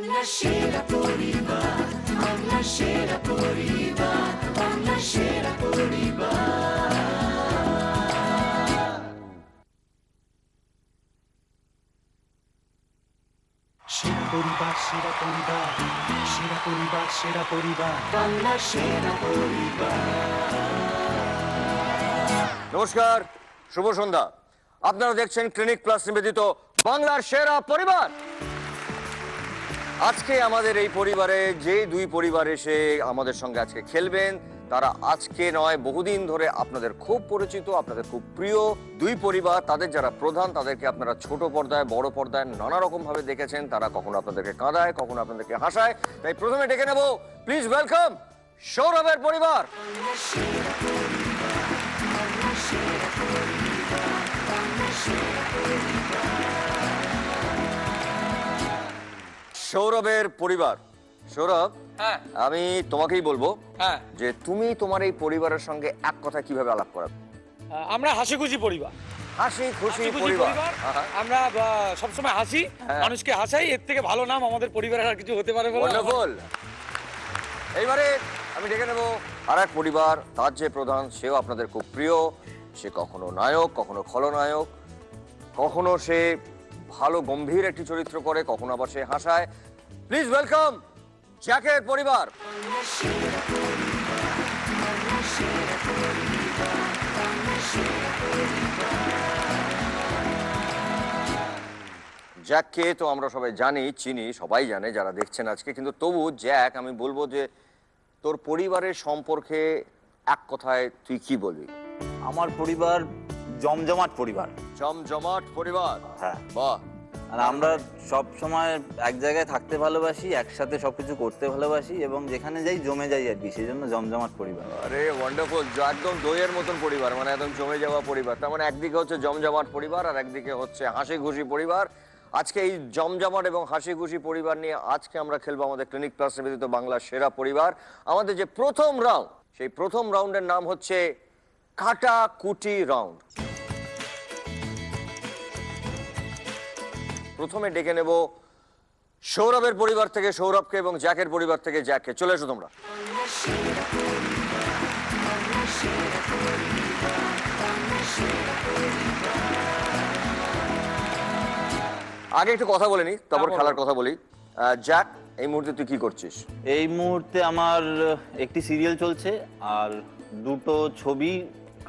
বাংলা সেরা পরিবার, বাংলা সেরা পরিবার, বাংলা সেরা পরিবার। সেরা পরিবার, সেরা পরিবার, সেরা পরিবার, সেরা পরিবার, বাংলা সেরা পরিবার। নমস্কার, শুভ সন্ধ্যা। আপনারা দেখছেন ক্লিনিক প্লাস নিবেদিত বাংলার সেরা পরিবার। আজকে আমাদের এই পরিবারে যে দুই পরিবার এসে আমাদের সঙ্গে আজকে খেলবেন, তারা আজকে নয় বহুদিন ধরে আপনাদের খুব পরিচিত, আপনাদের খুব প্রিয় দুই পরিবার। তাদের যারা প্রধান, তাদেরকে আপনারা ছোট পর্দায় বড় পর্দায় নানা রকম ভাবে দেখেছেন। তারা কখনো আপনাদেরকে কাঁদায়, কখনো আপনাদেরকে হাসায়। তাই প্রথমে ডেকে নেব, প্লিজ ওয়েলকাম সৌরভের পরিবার। সৌরভের পরিবার। সৌরভ, হ্যাঁ আমি তোমাকেই বলবো হ্যাঁ যে তুমি তোমার এই পরিবারের সঙ্গে এক কথা কিভাবে আলাপ করাবে? আমরা হাসি খুশি পরিবার, হাসি খুশি হাসি খুশি পরিবার। পরিবার। আমরা সবসময় হাসি, মানুষকে হাসাই। এর থেকে ভালো নাম আমাদের পরিবারের আর কিছু হতে পারে বলে ওয়ান্ডারফুল। এইবারে আমি ডেকে নেব আর এক পরিবার। তার যে প্রধান, সেও আপনাদের খুব প্রিয়। সে কখনো নায়ক, কখনো খলনায়ক, কখনো সে ভালো গম্ভীর একটি চরিত্র করে, কখনো আবার সে হাসায়। প্লিজ ওয়েলকাম জ্যাকের পরিবার। জ্যাককে তো আমরা সবাই জানি, চিনি, সবাই জানে যারা দেখছেন আজকে। কিন্তু তবু জ্যাক, আমি বলবো যে তোর পরিবারের সম্পর্কে এক কথায় তুই কি বলবি? আমার পরিবার জমজমাট পরিবার। জমজমাট পরিবার। হ্যাঁ, বাহ। আর আমরা সব সময় এক জায়গায় থাকতে ভালোবাসি, একসাথে সবকিছু করতে ভালোবাসি এবং যেখানে যাই জমে যাই আর কি, সেই জন্য জমজমাট পরিবার। আরে ওয়ান্ডারফুল, একদম দইয়ের মতন পরিবার, মানে একদম জমে যাওয়া পরিবার। তার মানে একদিকে হচ্ছে জমজমাট পরিবার আর একদিকে হচ্ছে হাসি খুশি পরিবার। আজকে এই জমজমাট এবং হাসি খুশি পরিবার নিয়ে আজকে আমরা খেলবো আমাদের ক্লিনিক প্লাস নিবেদিত বাংলার সেরা পরিবার। আমাদের যে প্রথম রাউন্ড, সেই প্রথম রাউন্ডের নাম হচ্ছে কাটাকুটি রাউন্ড। প্রথমে ডেকে নেব সৌরভের পরিবার থেকে সৌরভকে এবং জ্যাকের পরিবার থেকে জ্যাককে। চলে এসো তোমরা। আগে একটু কথা বলে নি, তারপর খেলার কথা বলি। জ্যাক, এই মুহূর্তে তুই কি করছিস? এই মুহূর্তে আমার একটি সিরিয়াল চলছে আর দুটো ছবি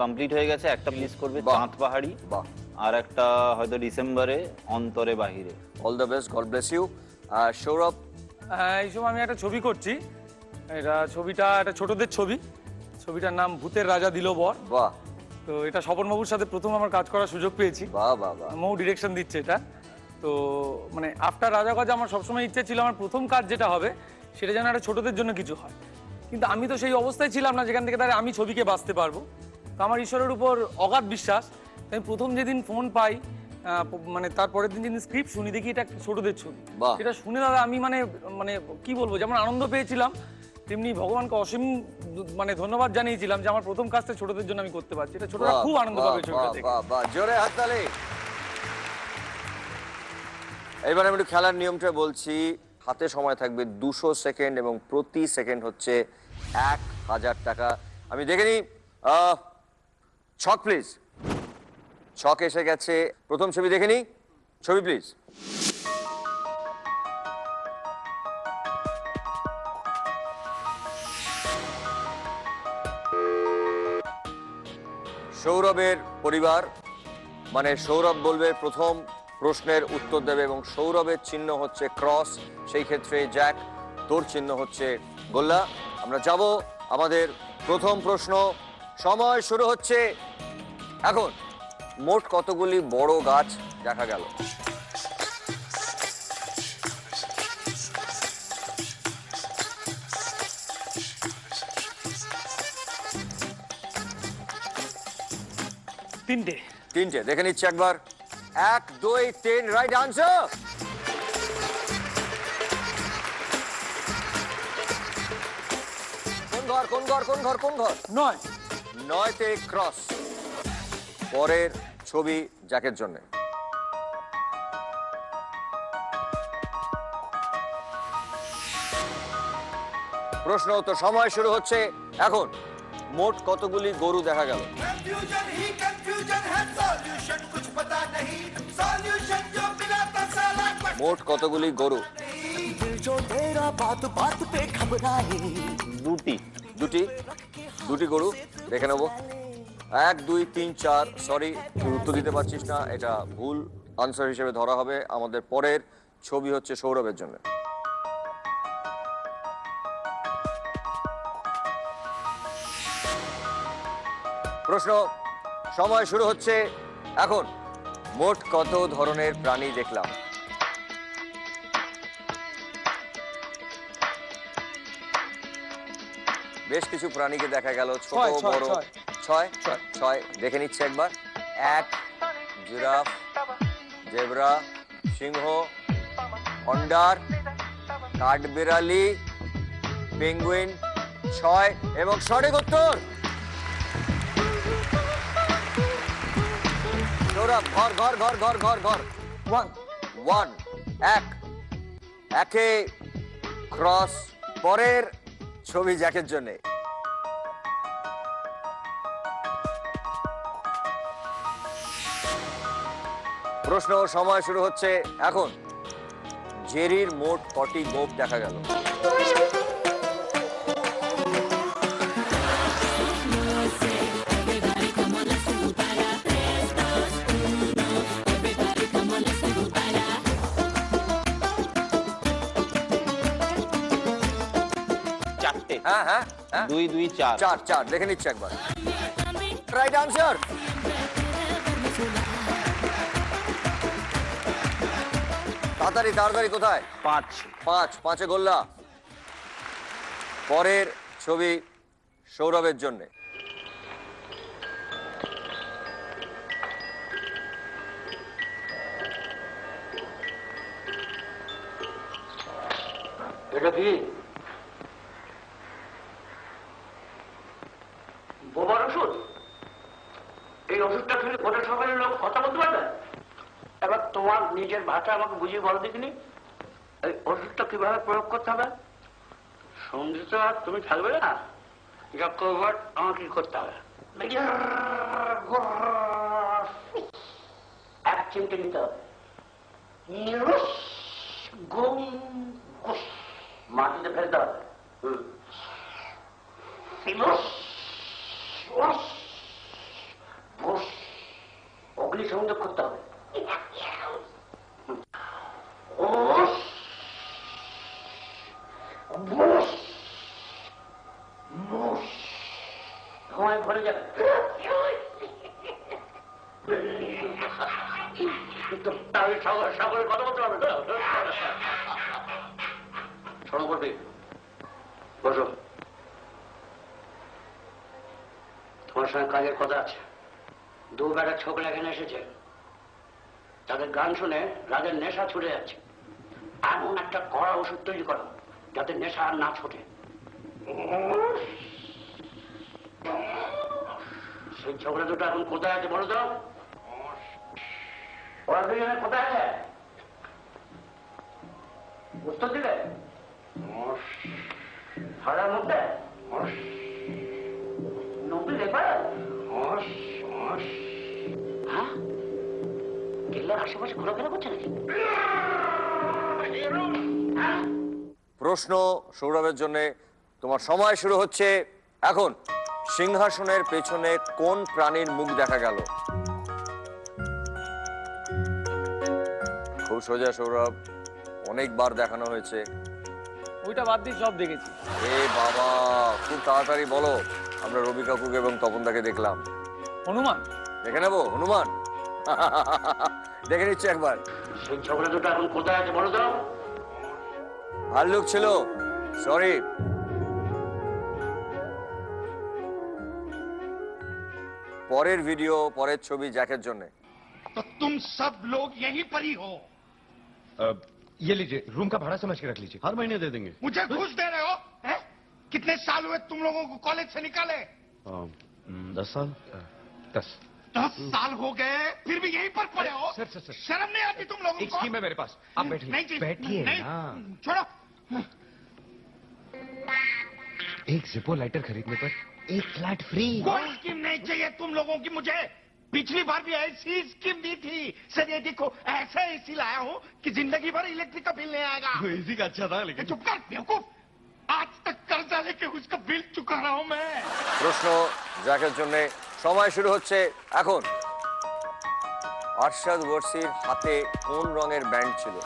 কমপ্লিট হয়ে গেছে। একটা রিলিজ করবে চাঁদ পাহাড়ি, বাহ, আর একটা হয়তো ডিসেম্বরে অন্তরে বাহিরে। All the best, God bless you. Sourav, এই সময় আমি একটা ছবি করছি। ছবিটা একটা ছোটদের ছবি। ছবিটার নাম ভূতের রাজা দিল বর। বাহ, তো এটা স্বপন বাবুর সাথে প্রথম আমার কাজ করার সুযোগ পেয়েছি। বাহ বাহ বাহ। মৌ ডিরেকশন দিচ্ছে এটা। তো মানে আফটার রাজা কাজ আমার সবসময় ইচ্ছে ছিল আমার প্রথম কাজ যেটা হবে সেটা যেন একটা ছোটদের জন্য কিছু হয়। কিন্তু আমি তো সেই অবস্থায় ছিলাম না যেখান থেকে তারা আমি ছবিকে বাঁচতে পারবো। তো আমার ঈশ্বরের উপর অগাধ বিশ্বাস। আমি প্রথম যেদিন ফোন পাই, মানে তারপরের দিন যেদিন স্ক্রিপ্ট শুনি, দেখি এটা ছোটদের ছবি। এটা শুনে দাদা আমি মানে মানে কি বলবো, যেমন আনন্দ পেয়েছিলাম তেমনি ভগবানকে অসীম মানে ধন্যবাদ জানিয়েছিলাম যে আমার প্রথম কাজটা ছোটদের জন্য আমি করতে পারছি। এটা ছোটরা খুব আনন্দ পাবে ছবিটা দেখে। জোরে হাততালি। এবার আমি একটু খেলার নিয়মটা বলছি। হাতে সময় থাকবে 200 সেকেন্ড এবং প্রতি সেকেন্ড হচ্ছে 1000 টাকা। আমি দেখে নিই, ছক প্লিজ। ছক এসে গেছে। প্রথম ছবি দেখে নিই, ছবি প্লিজ। সৌরভের পরিবার, মানে সৌরভ বলবে, প্রথম প্রশ্নের উত্তর দেবে এবং সৌরভের চিহ্ন হচ্ছে ক্রস। সেই ক্ষেত্রে জ্যাক, তোর চিহ্ন হচ্ছে গোল্লা। আমরা যাব আমাদের প্রথম প্রশ্ন। সময় শুরু হচ্ছে এখন। মোট কতগুলি বড় গাছ দেখা গেল? তিনটে। তিনটে। দেখে নিচ্ছি একবার। 1 2 3 রাইট আনসার। কোন ঘর? 9। 9তে ক্রস। পরের ছবি জ্যাকের জন্য। প্রশ্ন উত্তর সময় শুরু হচ্ছে এখন। মোট কতগুলি গরু দেখা গেল? कंफ्यूजन ही कंफ्यूजन है, सॉल्यूशन कुछ पता नहीं, सॉल्यूशन जो मिला था साला মোট কতগুলি গরু? दिल जो तेरा बात बात पे घबराए। দুটি। দুটি গরু দেখে নেবো। 1 2 3 4, সরি তুই উত্তর দিতে পারছিস না, এটা ভুল আনসার হিসেবে ধরা হবে। আমাদের পরের ছবি হচ্ছে সৌরভের জন্য। প্রশ্ন সময় শুরু হচ্ছে এখন। মোট কত ধরনের প্রাণী দেখলাম? বেশ কিছু প্রাণীকে দেখা গেল, ছোট বড়। ছয় দেখে নিচ্ছে একবার। 1 জিরাফ, জেব্রা, সিংহ, অন্ডার, কাঠবিড়ালি, পেঙ্গুইন। 6 এবং সঠিক উত্তর। সৌরভ ঘর ঘর ঘর ঘর ঘর ঘর। 1 একে ক্রস। পরের ছবি জ্যাকের জন্য। প্রশ্ন সময় শুরু হচ্ছে এখন। জেরির মোট কটি গোপ দেখা গেল? চারটে। হ্যাঁ হ্যাঁ হ্যাঁ, 2 2 4। 4 দেখে নিচ্ছে একবার। Right answer. তাড়াতাড়ি কোথায়? 5। 5 গোল্লা। পরের ছবি সৌরভের জন্য। এটা কি বোমার ওষুধ? এই ওষুধটা খেলে গোটা সকালের লোক কথা বলতে পারবে? এবার তোমার নিজের ভাষা আমাকে বুঝিয়ে বলো দেখিনি, এই ওষুধটা কিভাবে প্রয়োগ করতে হবে? সঙ্গীত আর তুমি থাকবে না, যা করবার আমাকে কি করতে হবে? 1 চিমটে নিতে হবে। মাটিতে ফেলতে হবে। অগ্নি সংযোগ করতে হবে। ধোঁয়ায় ভরে যাবে। সকলে কথা বলতে হবে তো। শোনো করবি, বসো। তোমার সঙ্গে কাজের কথা আছে। 2 বেটা ছোকরা এখানে এসেছে, তাদের গান শুনে রাজের নেশা ছুটে যাচ্ছে। এমন একটা কড়া ওষুধ তৈরি করো যাতে নেশা আর না ছুটে। সেই ছোকরা দুটো এখন কোথায় আছে বলো তো? ওরা দুজনে কোথায় আছে? উত্তর দিলে সারার মধ্যে নবী রেখা। হ্যাঁ, কেল্লার আশেপাশে ঘোরাফেরা করছে নাকি? প্রশ্ন সৌরভের জন্য। তোমার সময় শুরু হচ্ছে এখন। সিংহাসনের পেছনে কোন প্রাণীর মুখ দেখা গেল? খুব সোজা সৌরভ, অনেকবার দেখানো হয়েছে। ওইটা বাদ দিয়ে সব দেখেছি। এ বাবা, খুব তাড়াতাড়ি বলো। আমরা রবি কাকুকে এবং তপনদাকে দেখলাম। হনুমান। দেখে নেবো হনুমান। দেখে নিচ্ছে একবার। সেই ছোকরা দুটো এখন কোথায় আছে বলো তো? ভাল্লুক ছিল, সরি। পরের ভিডিও, পরের ছবি জ্যাকের জন্য। तो तुम सब लोग यहीं पर ही हो। ये लीजिए, रूम का भाड़ा समझ के रख लीजिए। हर महीने दे देंगे। मुझे घूस दे रहे हो हैं? कितने साल हुए तुम लोगों को कॉलेज से निकाले? 10 साल। 10 साल हो गए फिर भी यहीं पर पड़े हो। सर। शर्म नहीं आती तुम लोगों एक को? स्कीम है मेरे पास, आप बैठिए। नहीं जी, बैठिए नहीं, ना। छोड़ो। एक जिपो लाइटर खरीदने पर एक फ्लैट फ्री। कोई स्कीम नहीं चाहिए तुम लोगों की मुझे। पिछली बार भी ऐसी स्कीम दी थी सर। ये देखो ऐसा एसी लाया हूँ कि जिंदगी भर इलेक्ट्रिक का बिल नहीं आएगा। इसी का अच्छा था लेकिन। चुप कर बेवकूफ। आज तक कर्जा लेके उसका बिल चुका रहा हूँ मैं। প্রশ্ন জ্যাকের জন্য সময় শুরু হচ্ছে এখন। আরশাদ ওয়ারসির হাতে কোন রঙের ব্যান্ড ছিল?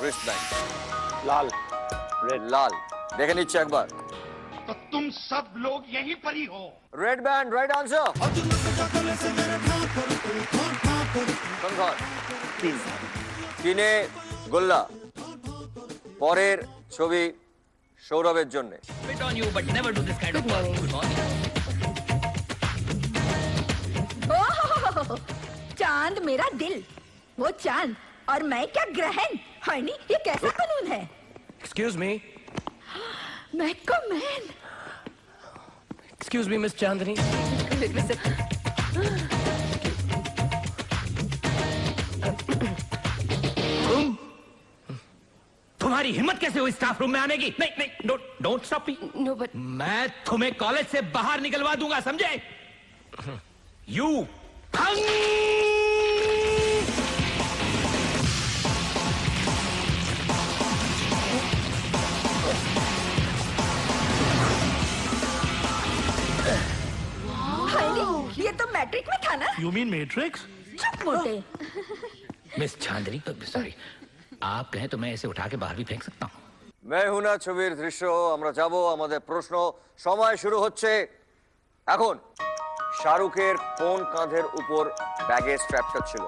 Wrist band. লাল। লাল। দেখে নিচ্ছে একবার। तो तुम सब लोग यहीं पर ही हो। Red band, right answer. কোন ঘর? তিনে গোল্লা। পরের ছবি সৌরভের জন্য। ओह, चांद मेरा दिल, वो चांद और मैं क्या ग्रहण। हनी, ये कैसा कानून है? Excuse me. मैं कमेन। Excuse me, Miss Chandni. तुम्हारी हिम्मत कैसे हुई स्टाफ रूम में आने की? नहीं नहीं, don't stop me. No but मैं तुम्हें कॉलेज से बाहर निकलवा दूंगा, समझे? यू हनी, ये तो मैट्रिक में था ना? You mean matrix? चुप मोटे। मिस चांदनी, सॉरी, आप कहें तो मैं इसे उठा के बाहर भी फेंक सकता हूँ। মেহুনা ছবির দৃশ্য আমরা যাব। আমাদের প্রশ্ন সময় শুরু হচ্ছে এখন। শাহরুখের কোন কাঁধের উপর ব্যাগের স্ট্র্যাপটা ছিল?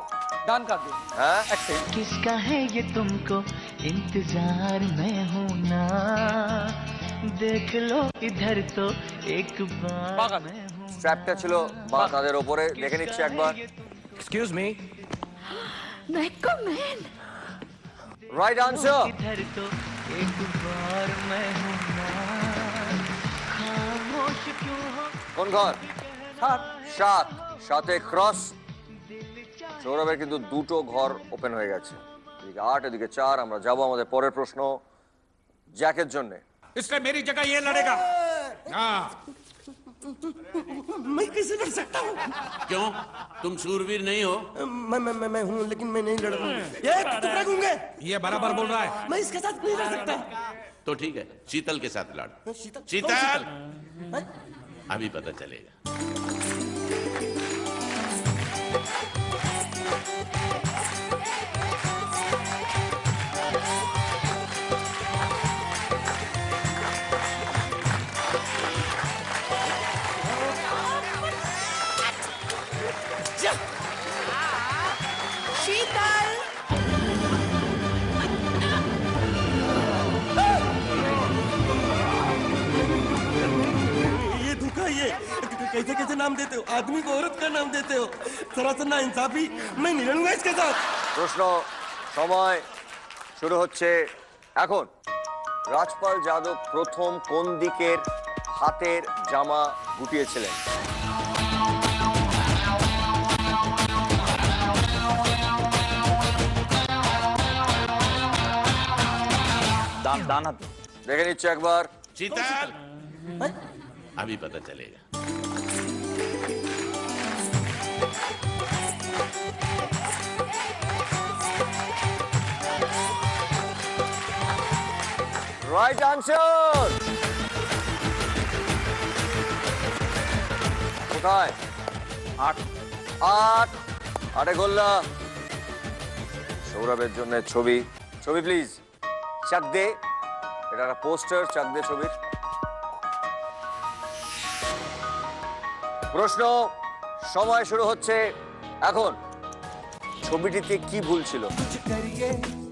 ডান কাঁধে। হ্যাঁ, किसका है ये तुमको इंतजार में हूं ना, देख लो इधर तो एक बार বাঁ কাঁধে। স্ট্র্যাপটা ছিল বাঁ কাঁধের উপরে। দেখে নিচ্ছে একবার। Excuse me. मैं कमेन। Right answer. इधर तो एक बार मैं हूं ना, खामोश क्यों हो। কোন ঘর? সাত। সাতে ক্রস। সৌরভের কিন্তু দুটো ঘর ওপেন হয়ে গেছে, এদিকে 8 এদিকে 4। আমরা যাব আমাদের পরের প্রশ্ন জ্যাকের জন্য। इसलिए मेरी जगह ये लड़ेगा। हाँ। मैं कैसे लड़ सकता हूँ? क्यों? तुम शूरवीर नहीं हो? मैं हूँ लेकिन मैं नहीं लड़ पाऊंगा। ये टुकड़ा गूंगे। ये बराबर बोल रहा है। मैं इसके साथ नहीं लड़ सकता। तो ठीक है, शीतल के साथ लड़। शीतल? शीतल, हैं? अभी पता चलेगा। शीतल। ये धोखा, ये कैसे कैसे नाम देते हो? आदमी को औरत का नाम देते हो। सरासर ना इंसाफी। मैं नहीं लड़ूंगा इसके साथ। প্রশ্ন সময় শুরু হচ্ছে এখন। রাজপাল যাদব প্রথম কোন দিকের হাতের জামা গুটিয়েছিলেন? ডান হাতে। দেখে নিচ্ছে একবার। शीतल, अभी पता चलेगा। Right answer. কোথায়? 8। 8 গোল্লা। সৌরভের জন্য ছবি প্লিজ। চাক দে, এটা একটা পোস্টার। চাক দে ছবির। প্রশ্ন সময় শুরু হচ্ছে এখন। ছবিটিতে কি ভুল ছিল?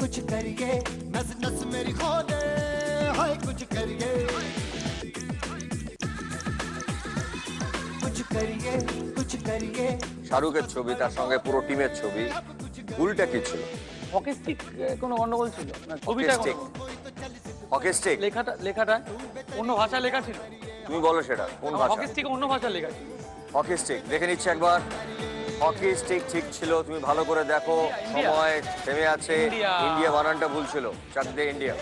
कुछ करिए नस नस मेरी खोले हाय कुछ करिए শাহরুখের ছবি, তার সঙ্গে পুরো টিমের ছবি। ভুলটা কি ছিল? হকি স্টিক কোনো গন্ডগোল ছিল না? ছবিটা হকি স্টিক। হকি স্টিক লেখাটা অন্য ভাষায় লেখা ছিল। তুমি বলো সেটা কোন ভাষা? হকি স্টিক অন্য ভাষায় লেখা ছিল। হকি স্টিক দেখে নিচ্ছে একবার। হকি স্টিক ঠিক ছিল, তুমি ভালো করে দেখো। সময় থেমে আছে। ইন্ডিয়া। ইন্ডিয়া বানানটা ভুল ছিল। চাক দে ইন্ডিয়া।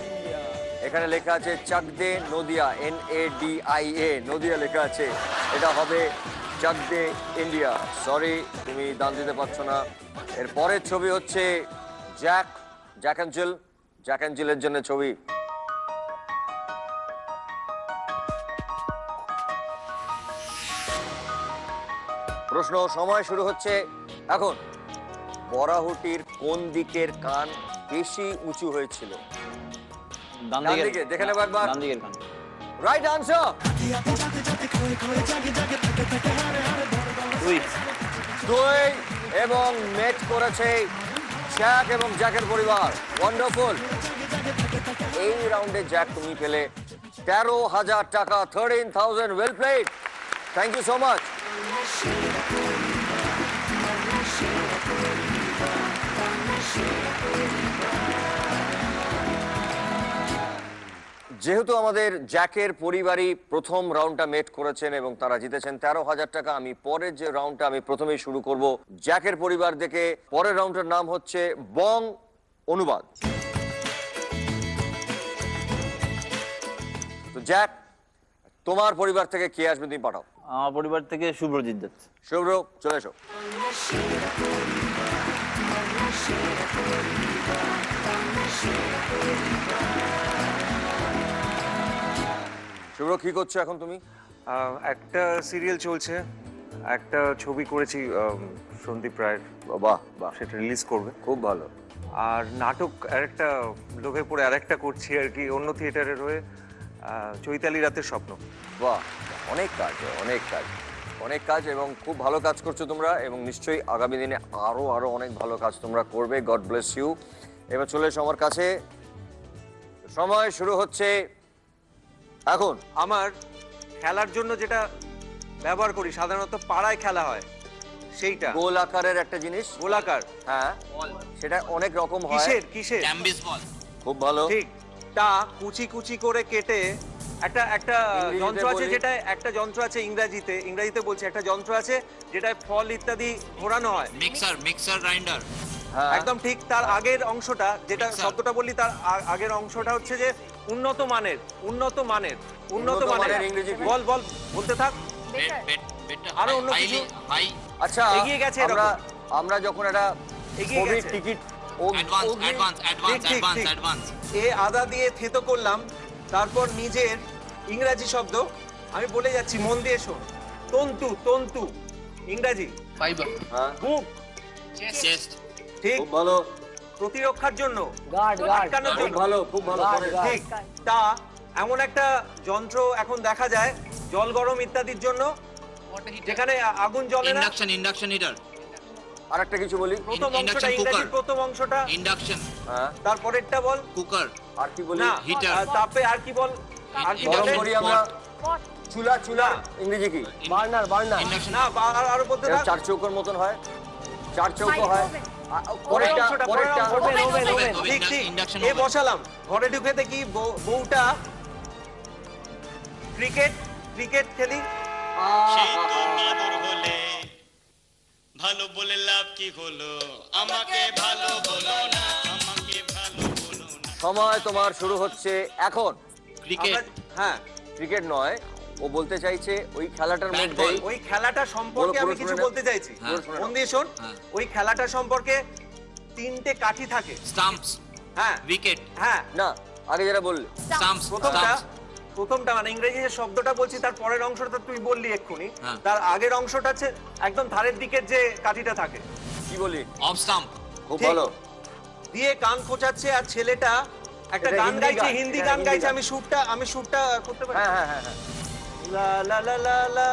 এখানে লেখা আছে চাকদে নদিয়া, NADIA, নদিয়া লেখা আছে। এটা হবে চাকদে ইন্ডিয়া। সরি, তুমি দান দিতে পারছো না। এর পরের ছবি হচ্ছে জ্যাক অ্যাঞ্জেল। জ্যাক অ্যাঞ্জেলের জন্য ছবি। প্রশ্ন সময় শুরু হচ্ছে এখন। বরাহটির কোন দিকের কান বেশি উঁচু হয়েছিল? ডান ডান দিকের দিকে, দেখে নেবো একবার। ডান দিকের কান। Right answer. দুই এবং মেট করেছে জ্যাক এবং জ্যাকের পরিবার। ওয়ান্ডারফুল। এই রাউন্ডে জ্যাক তুমি পেলে 13,000 টাকা, 13,000। Well played, thank you so much. যেহেতু আমাদের জ্যাকের পরিবারই প্রথম রাউন্ডটা মেট করেছেন এবং তারা জিতেছেন 13,000 টাকা, আমি পরের যে রাউন্ডটা আমি প্রথমেই শুরু করব জ্যাকের পরিবার থেকে। পরের রাউন্ডের নাম হচ্ছে বং অনুবাদ। তো জ্যাক, তোমার পরিবার থেকে কে আসবে তুমি পাঠাও। আমার পরিবার থেকে শুভ্রজিৎ যাচ্ছে। শুভ্র, চলে এসো। শুভ্র, কি করছো এখন তুমি? একটা সিরিয়াল চলছে, একটা ছবি করেছি সন্দীপ রায়ের, বাহ বাহ, সেটা রিলিজ করবে। খুব ভালো। আর নাটক আরেকটা লোভে পড়ে আরেকটা করছি আর কি, অন্য থিয়েটারের হয়ে, চৈতালি রাতের স্বপ্ন। বাহ, অনেক কাজ, অনেক কাজ, অনেক কাজ এবং খুব ভালো কাজ করছো তোমরা এবং নিশ্চয়ই আগামী দিনে আরো অনেক ভালো কাজ তোমরা করবে। God bless you. এবার চলে এসো আমার কাছে। সময় শুরু হচ্ছে এখন। আমার খেলার জন্য যেটা ব্যবহার করি, সাধারণত পাড়ায় খেলা হয়, সেইটা গোল আকারের একটা জিনিস। গোলাকার। হ্যাঁ, সেটা অনেক রকম হয়। কিসের কিসের? ক্যাম্বিস বল। খুব ভালো। ঠিক, তা কুচি কুচি করে কেটে একটা ইংরেজিতে যন্ত্র আছে, বলি। যেটা একটা যন্ত্র আছে ইংরেজিতে বলছি, একটা যন্ত্র আছে যেটায় ফল ইত্যাদি ঘোরানো হয়। Mixer grinder. হ্যাঁ, একদম ঠিক। তার আগের অংশটা, যেটা শব্দটা বললি, তার আগের অংশটা হচ্ছে যে উন্নত মানের। উন্নত মানের ইংরেজি কি? বল বল বলতে থাক। আরো অন্য কিছু। আচ্ছা, এগিয়ে গেছে আমরা যখন একটা এগিয়ে ছবির গেছে। টিকিট ঠিক, এ আদা দিয়ে থেতো করলাম, তারপর নিজের ইংরেজি শব্দ আমি বলে যাচ্ছি, মন দিয়ে শোন। তন্তু ইংরেজি ফাইবার। হ্যাঁ, বুক। ঠিক, খুব ভালো, প্রতিরক্ষার জন্য, আটকানোর খুব জন্য। ভালো, খুব ভালো। ঠিক, তা এমন একটা যন্ত্র এখন দেখা যায় জল গরম ইত্যাদির জন্য, যেখানে আগুন জ্বলে না। Induction heater. আর একটা কিছু বলি। প্রথম অংশটা ইংরেজির প্রথম অংশটা। ইন্ডাকশন। হ্যাঁ, তারপরেরটা বল। কুকার। আর কি বলি? না, হিটার। তাপে আর কি বল? আর কি গরম বলে? করি আমরা চুলা। ইংরেজি কি? ইন্ডাকশন। না, আরো বলতে এটা থাক। 4 চৌকোর মতন হয়, 4 চৌকো হয়। পরেরটা। ঠিক ঠিক, Induction এ oven। বসালাম। ঘরে ঢুকে দেখি বউটা ক্রিকেট খেলি। ভালো বলে লাভ কি হলো, আমাকে ভালো বলো না, আমাকে ভালো বলো না। সময় তোমার শুরু হচ্ছে এখন। ক্রিকেট। হ্যাঁ, ক্রিকেট নয়, ও বলতে চাইছে ওই খেলাটার মধ্যে। ওই খেলাটা সম্পর্কে আমি কিছু বলতে চাইছি। মন দিয়ে শোন। ওই খেলাটা সম্পর্কে 3টে কাঠি থাকে। স্টাম্পস। হ্যাঁ, উইকেট। হ্যাঁ, না, আগে যেটা বললে স্টাম্পস। প্রথমটা মানে ইংরেজি যে শব্দটা বলছি, তার পরের অংশটা তুই বললি এক্ষুনি। হ্যাঁ। তার আগের অংশটা হচ্ছে একদম ধারের দিকের যে কাঠিটা থাকে। কি বলি? Off stump. খুব ঠিক। ভালো। দিয়ে কান খোঁচাচ্ছে আর ছেলেটা একটা এটা গান হিন্দি গাইছে, গান, হিন্দি এটা গান হিন্দি গাইছে। গান। আমি সুরটা করতে পারি। হ্যাঁ হ্যাঁ হ্যাঁ হ্যাঁ। লা লা লা লা লা,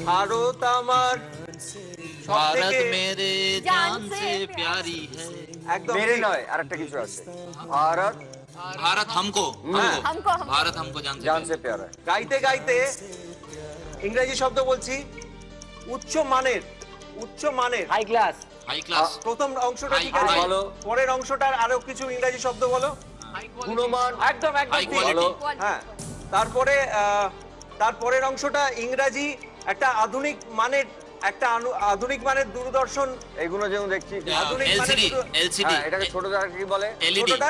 ভারত আমার भारत मेरे जान से प्यारी है। একদম মেরে ঠিক। নয়, আরেকটা কিছু আছে। ভারত भारत हमको হ্যাঁ। भारत हमको जान জান से সে প্যারা। গাইতে গাইতে ইংরেজি শব্দ বলছি, উচ্চ মানের হাই ক্লাস। High class. প্রথম অংশটা ঠিক High আছে, quality। ভালো। পরের অংশটার আরো কিছু ইংরেজি শব্দ বলো। গুণমান। একদম High ঠিক। quality। হ্যাঁ, তারপরে তারপরের অংশটা ইংরেজি একটা আধুনিক মানের একটা আধুনিক মানের দূরদর্শন, এইগুলো যেমন দেখছি আধুনিক মানের এলসিডি এলসিডি হ্যাঁ, এটাকে ছোটটা কি বলে? এলইডি ছোটটা?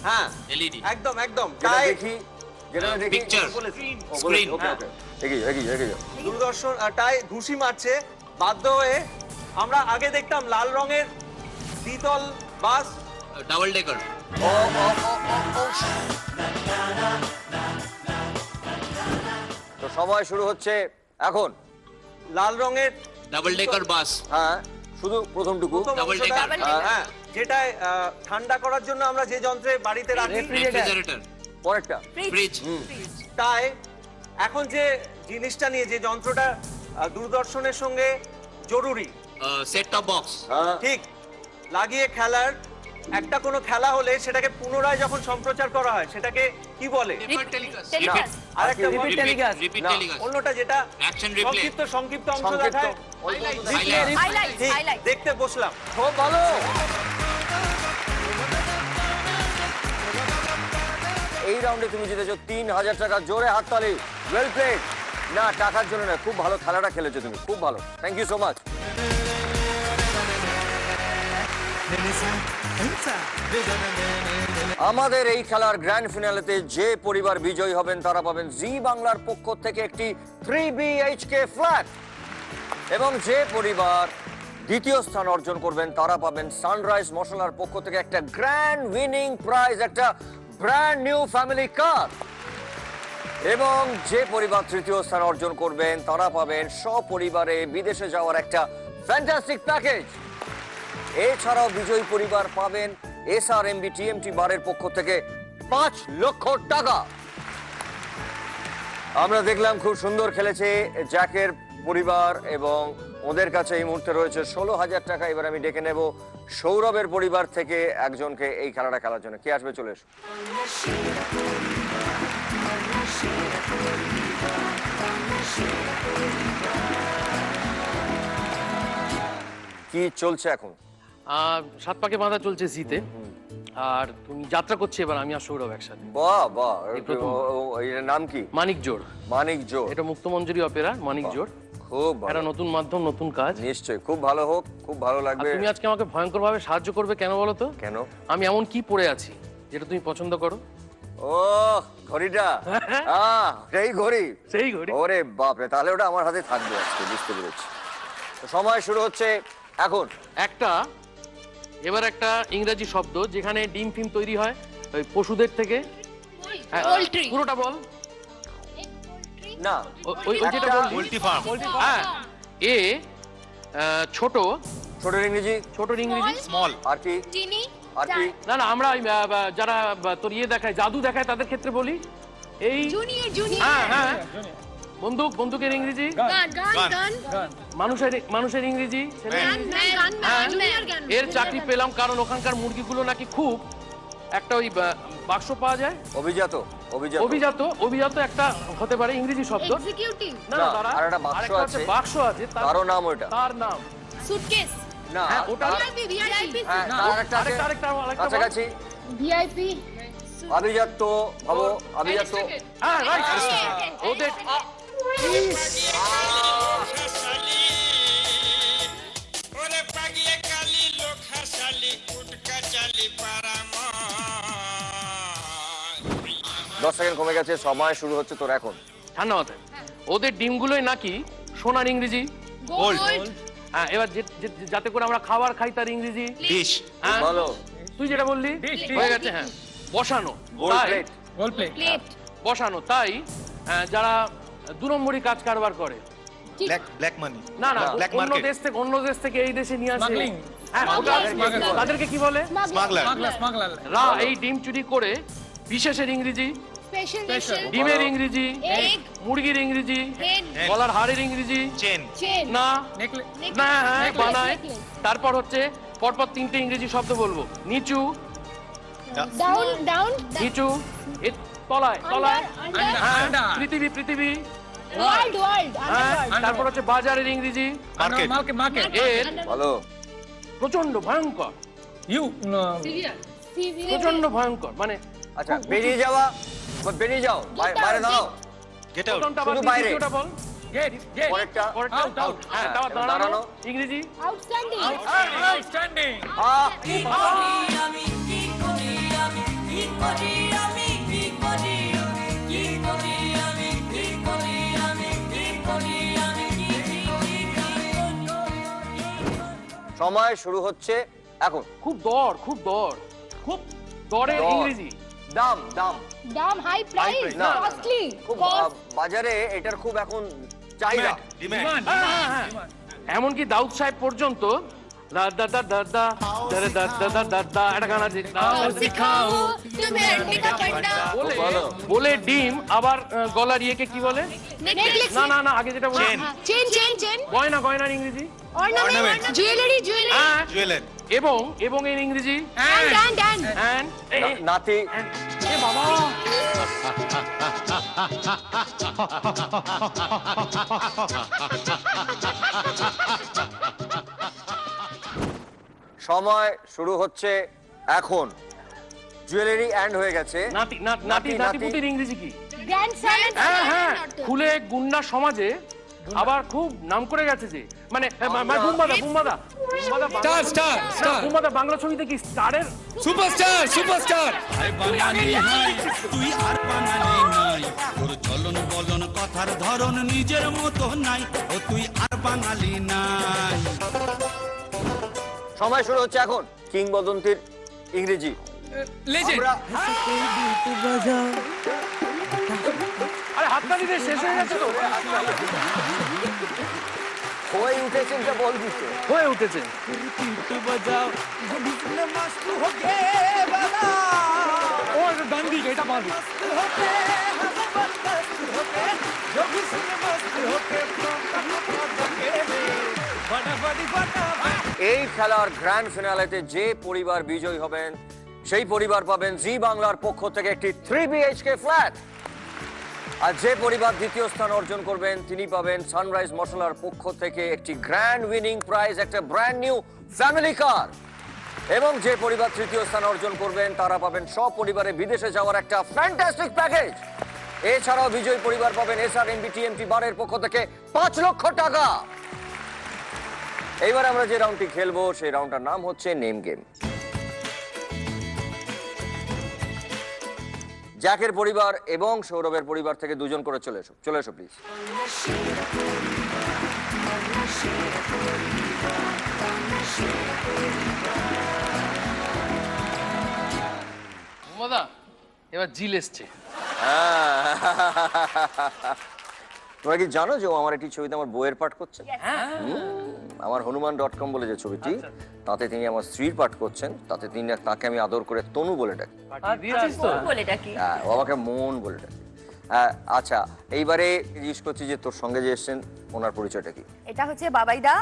হ্যাঁ এলইডি একদম একদম যেটা তাই দেখি যেটা আমি দেখি পিকচার স্ক্রিন screen, ওকে ওকে এগিয়ে দূরদর্শন টাই ঘুষি মারছে, বাধ্য হয়ে আমরা আগে দেখতাম লাল রঙের দ্বিতল বাস, ডাবল ডেকার তো সময় শুরু হচ্ছে এখন। লাল রঙের ডাবল ডেকার বাস হ্যাঁ, শুধু প্রথমটুকু প্রথম Double অংশটা, decker. হ্যাঁ যেটা ঠান্ডা করার জন্য আমরা যে যন্ত্রে বাড়িতে রাখি, রেফ্রিজারেটর পরেরটা ফ্রিজ তাই এখন যে জিনিসটা নিয়ে যে যন্ত্রটা দূরদর্শনের সঙ্গে জরুরি, সেট টপ বক্স হ্যাঁ ঠিক লাগিয়ে খেলার, একটা কোনো খেলা হলে সেটাকে পুনরায় যখন সম্প্রচার করা হয় সেটাকে কি বলে? রিপিট আরেকটা Repeat telecast. রিপিট না, টেলিকাস্ট অন্যটা যেটা অ্যাকশন রিপ্লে সংক্ষিপ্ত অংশ সংক্ষিপ্ত দেখায়, Highlights, ঠিক, highlights. দেখতে বসলাম। খুব ভালো। এই রাউন্ডে তুমি জিতেছো 3000 টাকা, জোরে হাততালি, ওয়েল প্লেড। না টাকার জন্য না, খুব ভালো খেলাটা খেলেছো তুমি, খুব ভালো, থ্যাংক ইউ সো মাচ। আমাদের এই খেলার গ্র্যান্ড ফিনালেতে যে পরিবার বিজয়ী হবেন তারা পাবেন জি বাংলার পক্ষ থেকে একটি 3 BHK ফ্ল্যাট, এবং যে পরিবার দ্বিতীয় স্থান অর্জন করবেন তারা পাবেন সানরাইজ মশলার পক্ষ থেকে একটা গ্র্যান্ড উইনিং প্রাইজ, একটা ব্র্যান্ড নিউ ফ্যামিলি কার, এবং যে পরিবার তৃতীয় স্থান অর্জন করবেন তারা পাবেন সপরিবারে বিদেশে যাওয়ার একটা ফ্যান্টাস্টিক প্যাকেজ। এছাড়াও বিজয়ী পরিবার পাবেন SRMB TMT বারের পক্ষ থেকে 5 লক্ষ টাকা। আমরা দেখলাম খুব সুন্দর খেলেছে জ্যাকের পরিবার, এবং ওদের কাছে এই মুহূর্তে রয়েছে 16,000 টাকা। এবার আমি ডেকে নেব সৌরভের পরিবার থেকে একজনকে এই খেলাটা খেলার জন্য। কে আসবে? চলে এসো। কি চলছে এখন? 7 পাকে বাঁধা চলছে জিতে, আর তুমি যাত্রা করছে এবার আমি আর সৌরভ একসাথে। বাহ বাহ, এই প্রথম। এর নাম কি? মানিক জোড়। মানিক জোড়, এটা মুক্তমঞ্জরি অপেরা মানিক জোড়। খুব একটা ভালো, নতুন মাধ্যম, নতুন কাজ। নিশ্চয়ই খুব ভালো হোক, খুব ভালো আর লাগবে। তুমি আজকে আমাকে ভয়ঙ্কর ভাবে সাহায্য করবে, কেন বলো তো? কেন? আমি এমন কি পড়ে আছি যেটা তুমি পছন্দ করো? ও ঘড়িটা, সেই ঘড়ি, সেই ঘড়ি। ওরে বাপরে, তাহলে ওটা আমার হাতে থাকবে আজকে, বুঝতে পেরেছি। তো সময় শুরু হচ্ছে এখন। এবার একটা ইংরেজি শব্দ যেখানে ডিম ফিম তৈরি হয় ওই পশুদের থেকে। হ্যাঁ, পুরোটা বল। না, ওই যেটা বললি পোল্ট্রি ফার্ম। হ্যাঁ, এ ছোট, ছোটের ইংরেজি, ছোটর ইংরেজি স্মল। আর কি? আর কি? না না, আমরা ওই, যারা তোর ইয়ে দেখায়, জাদু দেখায়, তাদের ক্ষেত্রে বলি এই হ্যাঁ হ্যাঁ, বন্দুক, বন্দুকের ইংরেজি মানুষের ইংরেজি। এর চাকরি পেলাম কারণ ওখানকার মুরগিগুলো নাকি খুব একটা ওই বাক্স পাওয়া যায়, অভিজাত, অভিজাত, অভিজাত, অভিজাত একটা হতে পারে ইংরেজি শব্দ। না না, দাঁড়া, আর একটা বাক্স আরেকটা হচ্ছে আছে, বাক্স আছে, তারও নাম ওটা, তার নাম সুটকেস। না হ্যাঁ, ওটা হ্যাঁ, তার একটা আছে, কাছাকাছি। ভিআইপি আভিজাত্য, ভাবো, আভিজাত্য। হ্যাঁ রাইট, ওদের ওরে পাগিয়ে কালি লোক হাসালি কুটকা চালি পারাময়। 10 সেকেন্ড কমে গেছে, সময় শুরু হচ্ছে তোর এখন। ঠান্ডা মাথায়, ওদের ডিমগুলোই নাকি সোনার ইংরেজি গোল্ড। হ্যাঁ, এবার যাতে করে আমরা খাবার খাই তার ইংরেজি ডিশ। ভালো, তুই যেটা বললি হয়ে গেছে। হ্যাঁ, বসানো, গোল্ড তাই প্লেট, গোল্ড প্লেট বসানো, তাই যারা 2 নম্বরই কাজ কারবার করে, ब्लैक मनी না না, ব্ল্যাক অন্য দেশ থেকে এই দেশে নিয়ে আসে, হ্যাঁ, তাদেরকে কি বলে? स्मगलर রা এই ডিম চুরি করে বিশেষের ইংরেজি, ডিমের ইংরেজি, মুরগির ইংরেজি, গলার হাড়ের ইংরেজি चेन না না, হ্যাঁ বানায়। তারপর হচ্ছে পরপর 3টে ইংরেজি শব্দ বলবো। নিচু, নিচু, তলায়, তলায়, হ্যাঁ, পৃথিবী, পৃথিবী, হ্যাঁ, তারপর হচ্ছে বাজারের ইংরেজি मार्केट এর ভালো, প্রচন্ড ভয়ঙ্কর, প্রচন্ড ভয়ঙ্কর, মানে আচ্ছা, বেরিয়ে যাওয়া, বেরিয়ে যাও, বাইরে দাও, गेट आउट প্রথমটা শুধু বাদ দিয়ে বাইরে। দ্বিতীয়টা বল। পরেরটা আউট। হ্যাঁ, তারপর দাঁড়ানো। ইংরেজি আউটস্ট্যান্ডিং আউটস্ট্যান্ডিং। সময় শুরু হচ্ছে এখন। খুব দর খুব দরের দর। ইংরেজি দাম দাম দাম হাই প্রাইস না। কস্টলি খুব বাজারে এটার খুব এখন চাহিদা। হ্যাঁ। এমনকি দাউদ সাহেব পর্যন্ত একটা গান আছে বলে ডিম আবার গলার ইয়েকে কি বলে? না আগে যেটা বলে চেন গয়নার ইংরেজি জুয়েলারি এবং এর ইংরেজি নাতি। বাবা সময় শুরু হচ্ছে এখন। জুয়েলারি এন্ড হয়ে গেছে। নাতি পুতির ইংরেজি কি? গ্র্যান্ডসন হ্যাঁ খুলে গুন্ডা সমাজে আবার খুব নাম করে গেছে যে মানে বুম্বাদা বাংলা ছবিতে কি স্টারের সুপারস্টার তুই আর বাঙালি নাই, তোর চলন বলন কথার ধরন নিজের মতো নাই, ও তুই আর বাঙালি নাই। সময় শুরু হচ্ছে এখন। কিংবদন্তির ইংরেজি আরে হাততালি দিয়ে শেষ হয়ে গেছে তো। হয়ে উঠেছেন যা বল দিচ্ছে। হয়ে উঠেছে ও গান দিকে এটা বাঁধি। এই খেলার গ্র্যান্ড ফিনালেতে যে পরিবার বিজয়ী হবেন সেই পরিবার পাবেন জি বাংলার পক্ষ থেকে একটি 3 BHK ফ্ল্যাট। আর যে পরিবার দ্বিতীয় স্থান অর্জন করবেন তিনি পাবেন সানরাইজ মশলার পক্ষ থেকে একটি গ্র্যান্ড উইনিং প্রাইজ, একটা ব্র্যান্ড নিউ ফ্যামিলি কার। এবং যে পরিবার তৃতীয় স্থান অর্জন করবেন তারা পাবেন সপরিবারে বিদেশে যাওয়ার একটা ফ্যান্টাস্টিক প্যাকেজ। এছাড়াও বিজয়ী পরিবার পাবেন SRNBTMT বারের পক্ষ থেকে 5 লক্ষ টাকা। এইবার আমরা যে রাউন্ডটি খেলবো সেই রাউন্ডটার নাম হচ্ছে নেম গেম। জ্যাকের পরিবার এবং সৌরভের পরিবার থেকে দুজন করে চলে এসো প্লিজ। এবার জিল এসছে। তোমরা কি জানো যে ও আমার একটি ছবিতে আমার বইয়ের পাঠ করছেন? আমার হনুমান.com বলে যে ছবিটি, তাতে তিনি আমার স্ত্রীর পাঠ করছেন। তাকে আমি আদর করে তনু বলে ডাকি। হ্যাঁ, ও আমাকে মন বলে ডাকি। আচ্ছা, এইবারে জিজ্ঞেস করছি যে তোর সঙ্গে যে এসছেন ওনার পরিচয়টা কি? এটা হচ্ছে বাবাইদা,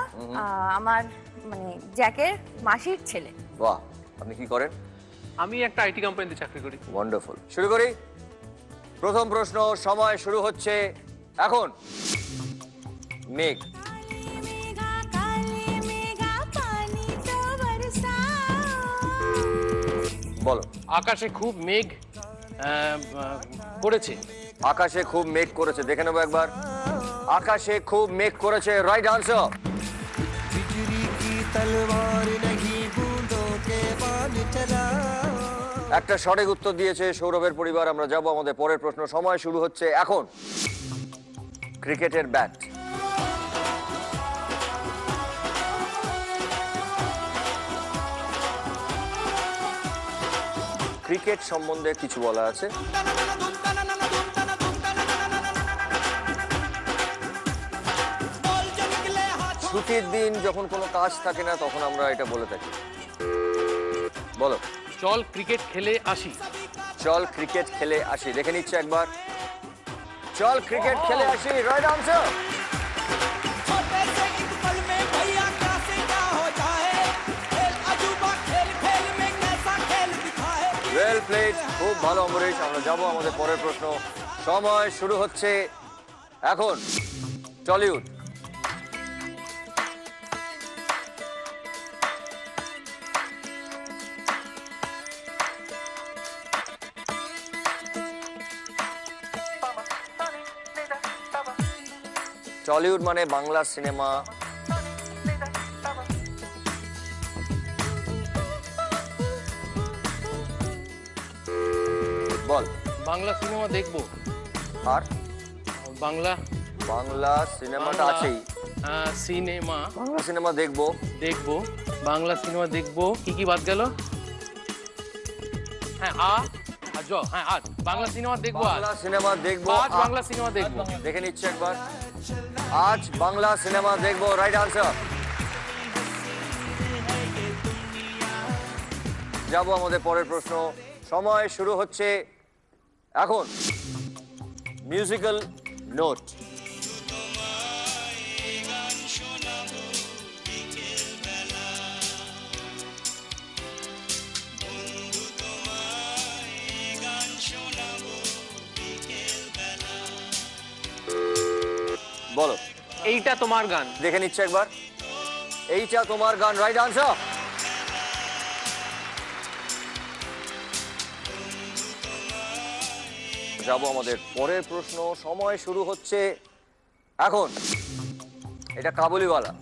আমার মানে জ্যাকের মাসির ছেলে। বাহ, আপনি কি করেন? আমি একটা আইটি কোম্পানিতে চাকরি করি। ওয়ান্ডারফুল। শুরু করি। প্রথম প্রশ্ন, সময় শুরু হচ্ছে এখন। মেঘ। বলো। আকাশে খুব মেঘ করেছে। আকাশে খুব মেঘ করেছে, দেখে নেবো একবার। আকাশে খুব মেঘ করেছে, রাইট আনসার। একটা সঠিক উত্তর দিয়েছে সৌরভের পরিবার। আমরা যাব আমাদের পরের প্রশ্ন। সময় শুরু হচ্ছে এখন। ক্রিকেটের ব্যাট। ক্রিকেট সম্বন্ধে কিছু বলা আছে। ছুটির দিন যখন কোনো কাজ থাকে না তখন আমরা এটা বলে থাকি। বলো। চল ক্রিকেট খেলে আসি। চল ক্রিকেট খেলে আসি, দেখে নিচ্ছে একবার। চল ক্রিকেট খেলে আসি, রাইট আনসার। ওয়েল প্লেড, খুব ভালো অমরেশ। আমরা যাব আমাদের পরের প্রশ্ন। সময় শুরু হচ্ছে এখন। টলিউড। টলিউড মানে বাংলা সিনেমা। বল। বাংলা সিনেমা দেখবো। আর বাংলা বাংলা সিনেমাটা আছেই। সিনেমা বাংলা সিনেমা দেখবো। দেখবো বাংলা সিনেমা দেখবো। কি কি বাদ গেল? হ্যাঁ আর বাংলা সিনেমা দেখবো। বাংলা সিনেমা দেখবো। আজ বাংলা সিনেমা দেখবো। দেখে নিচ্ছি একবার। আজ বাংলা সিনেমা দেখবো, রাইট আনসার। যাবো আমাদের পরের প্রশ্ন। সময় শুরু হচ্ছে এখন। Musical note. বলো। এইটা তোমার গান। দেখে নিচ্ছে একবার। এইটা তোমার গান, রাইট আনসার। যাবো আমাদের পরের প্রশ্ন। সময় শুরু হচ্ছে এখন। এটা কাবুলিওয়ালা।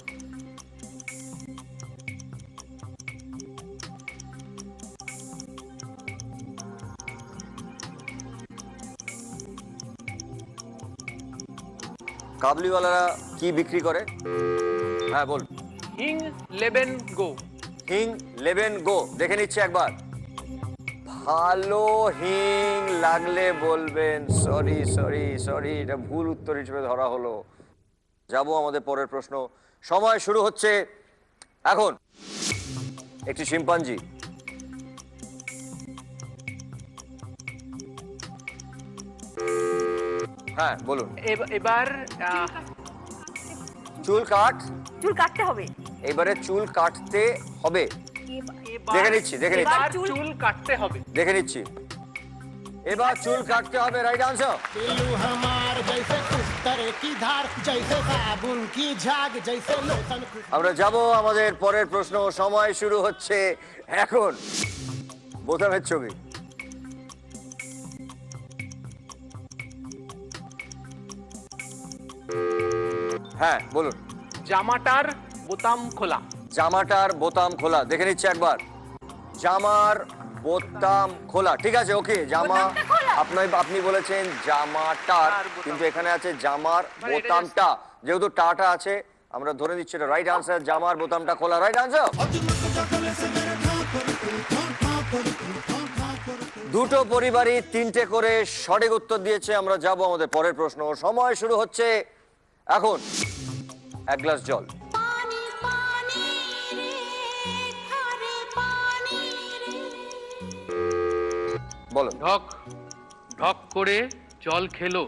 কাবুলিওয়ালারা কি বিক্রি করে? হ্যাঁ বল। হিং লেবেন গো। হিং লেবেন গো। দেখে নিচ্ছে একবার। ভালো হিং লাগলে বলবেন। সরি সরি সরি, এটা ভুল উত্তর হিসেবে ধরা হলো। যাবো আমাদের পরের প্রশ্ন। সময় শুরু হচ্ছে এখন। একটি শিম্পাঞ্জি। হ্যাঁ বলুন। এবার চুল কাটতে হবে। এবারে চুল কাটতে হবে। দেখে নিচ্ছি চুল কাটতে হবে। দেখে নিচ্ছি। এবার চুল কাটতে হবে, রাইট আনসার। আমরা যাব আমাদের পরের প্রশ্ন। সময় শুরু হচ্ছে এখন। বোতামের ছবি। হ্যাঁ বলুন। জামাটার বোতাম খোলা। জামাটার বোতাম খোলা। দেখে নিচ্ছে একবার। জামার বোতাম খোলা। ঠিক আছে, ওকে। জামা আপনি বলেছেন জামাটার, কিন্তু এখানে আছে জামার বোতামটা। যেহেতু টাটা আছে, আমরা ধরে নিচ্ছি এটা রাইট আনসার। জামার বোতামটা খোলা, রাইট আনসার। দুটো পরিবারই তিনটে করে সঠিক উত্তর দিয়েছে। আমরা যাব আমাদের পরের প্রশ্ন। সময় শুরু হচ্ছে এখন। এক গ্লাস জল। বলো। ঢক ঢক করে জল খেলো।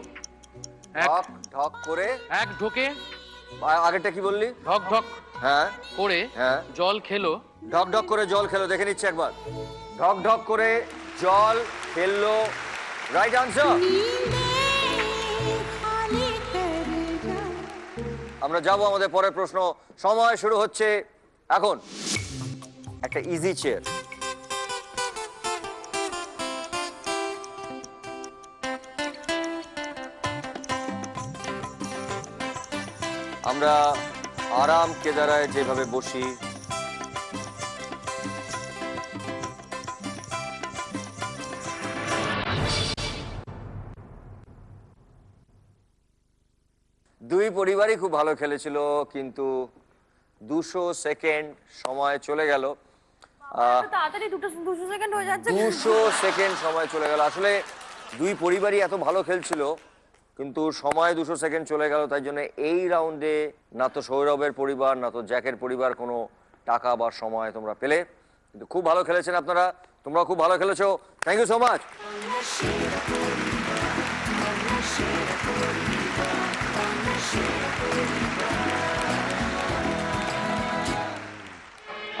ঢক ঢক করে। এক ঢোকে। আগেরটা কি বললি? ঢক ঢক হ্যাঁ করে হ্যাঁ জল খেলো। ঢক ঢক করে জল খেলো। দেখে নিচ্ছে একবার। ঢক ঢক করে জল খেললো, রাইট আনসার। আমরা যাব আমাদের পরের প্রশ্ন। সময় শুরু হচ্ছে এখন। একটা ইজি চেয়ার। আমরা আরাম কেদারায় যেভাবে বসি, দুই পরিবারই খুব ভালো খেলেছিল, কিন্তু 200 সেকেন্ড সময় চলে গেল। তাড়াতাড়ি 200 সেকেন্ড হয়ে যাচ্ছে। 200 সেকেন্ড সময় চলে গেল। আসলে দুই পরিবারই এত ভালো খেলছিল, কিন্তু সময় 200 সেকেন্ড চলে গেল। তাই জন্য এই রাউন্ডে না তো সৌরভের পরিবার না তো জ্যাকের পরিবার কোনো টাকা বা সময় তোমরা পেলে। কিন্তু খুব ভালো খেলেছেন আপনারা, তোমরা খুব ভালো খেলেছো। Thank you so much.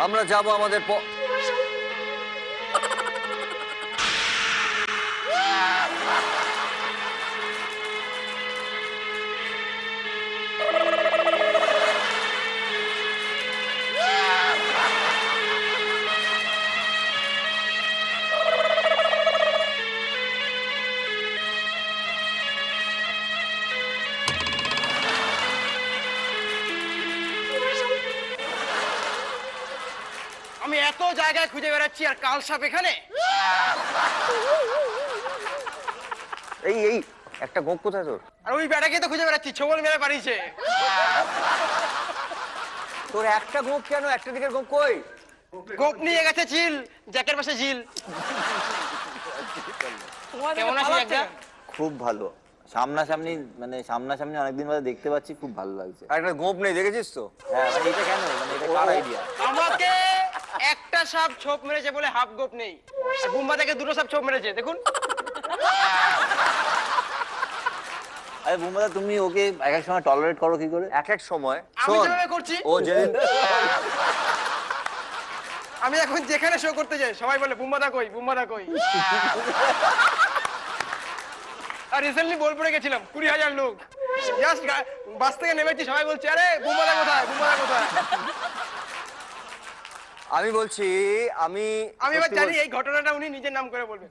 আমরা যাব আমাদের এত জায়গায় খুঁজে বেড়াচ্ছি আর কাল সাপ এখানে। এই এই একটা গোপ কোথায় তোর? আর ওই বেটাকে তো খুঁজে বেড়াচ্ছি, ছবল মেরে পারিছে। তোর একটা গোপ কেন? একটা দিকের গোপ কই? গোপ নিয়ে গেছে চিল, জ্যাকের পাশে ঝিল। কেমন আছিস জ্যাক? খুব ভালো, সামনাসামনি মানে সামনাসামনি অনেকদিন বাদে দেখতে পাচ্ছি, খুব ভালো লাগছে। একটা গোপ নেই, দেখেছিস তো? হ্যাঁ, মানে এটা কেন, মানে এটা কার আইডিয়া? আমাকে একটা সাপ ছোপ মেরেছে বলে হাফ গোপ নেই, আর বুম্বা থেকে দুটো সাপ ছোপ মেরেছে, দেখুন। আরে বুম্বাদা, তুমি ওকে এক এক সময় টলারেট করো কি করে? এক এক সময় আমি যেভাবে করছি, ও যেদিন আমি এখন যেখানে শো করতে যাই সবাই বলে বুম্বাদা কই, বুম্বাদা কই। আর রিসেন্টলি বোলপুরে গেছিলাম, 20,000 লোক, জাস্ট বাস থেকে নেমেছি, সবাই বলছে আরে বুম্বাদা কোথায়, বুম্বাদা কোথায়। আমি বলছি, আমি এবার জানি এই ঘটনাটা উনি নিজের নাম করে বলবেন।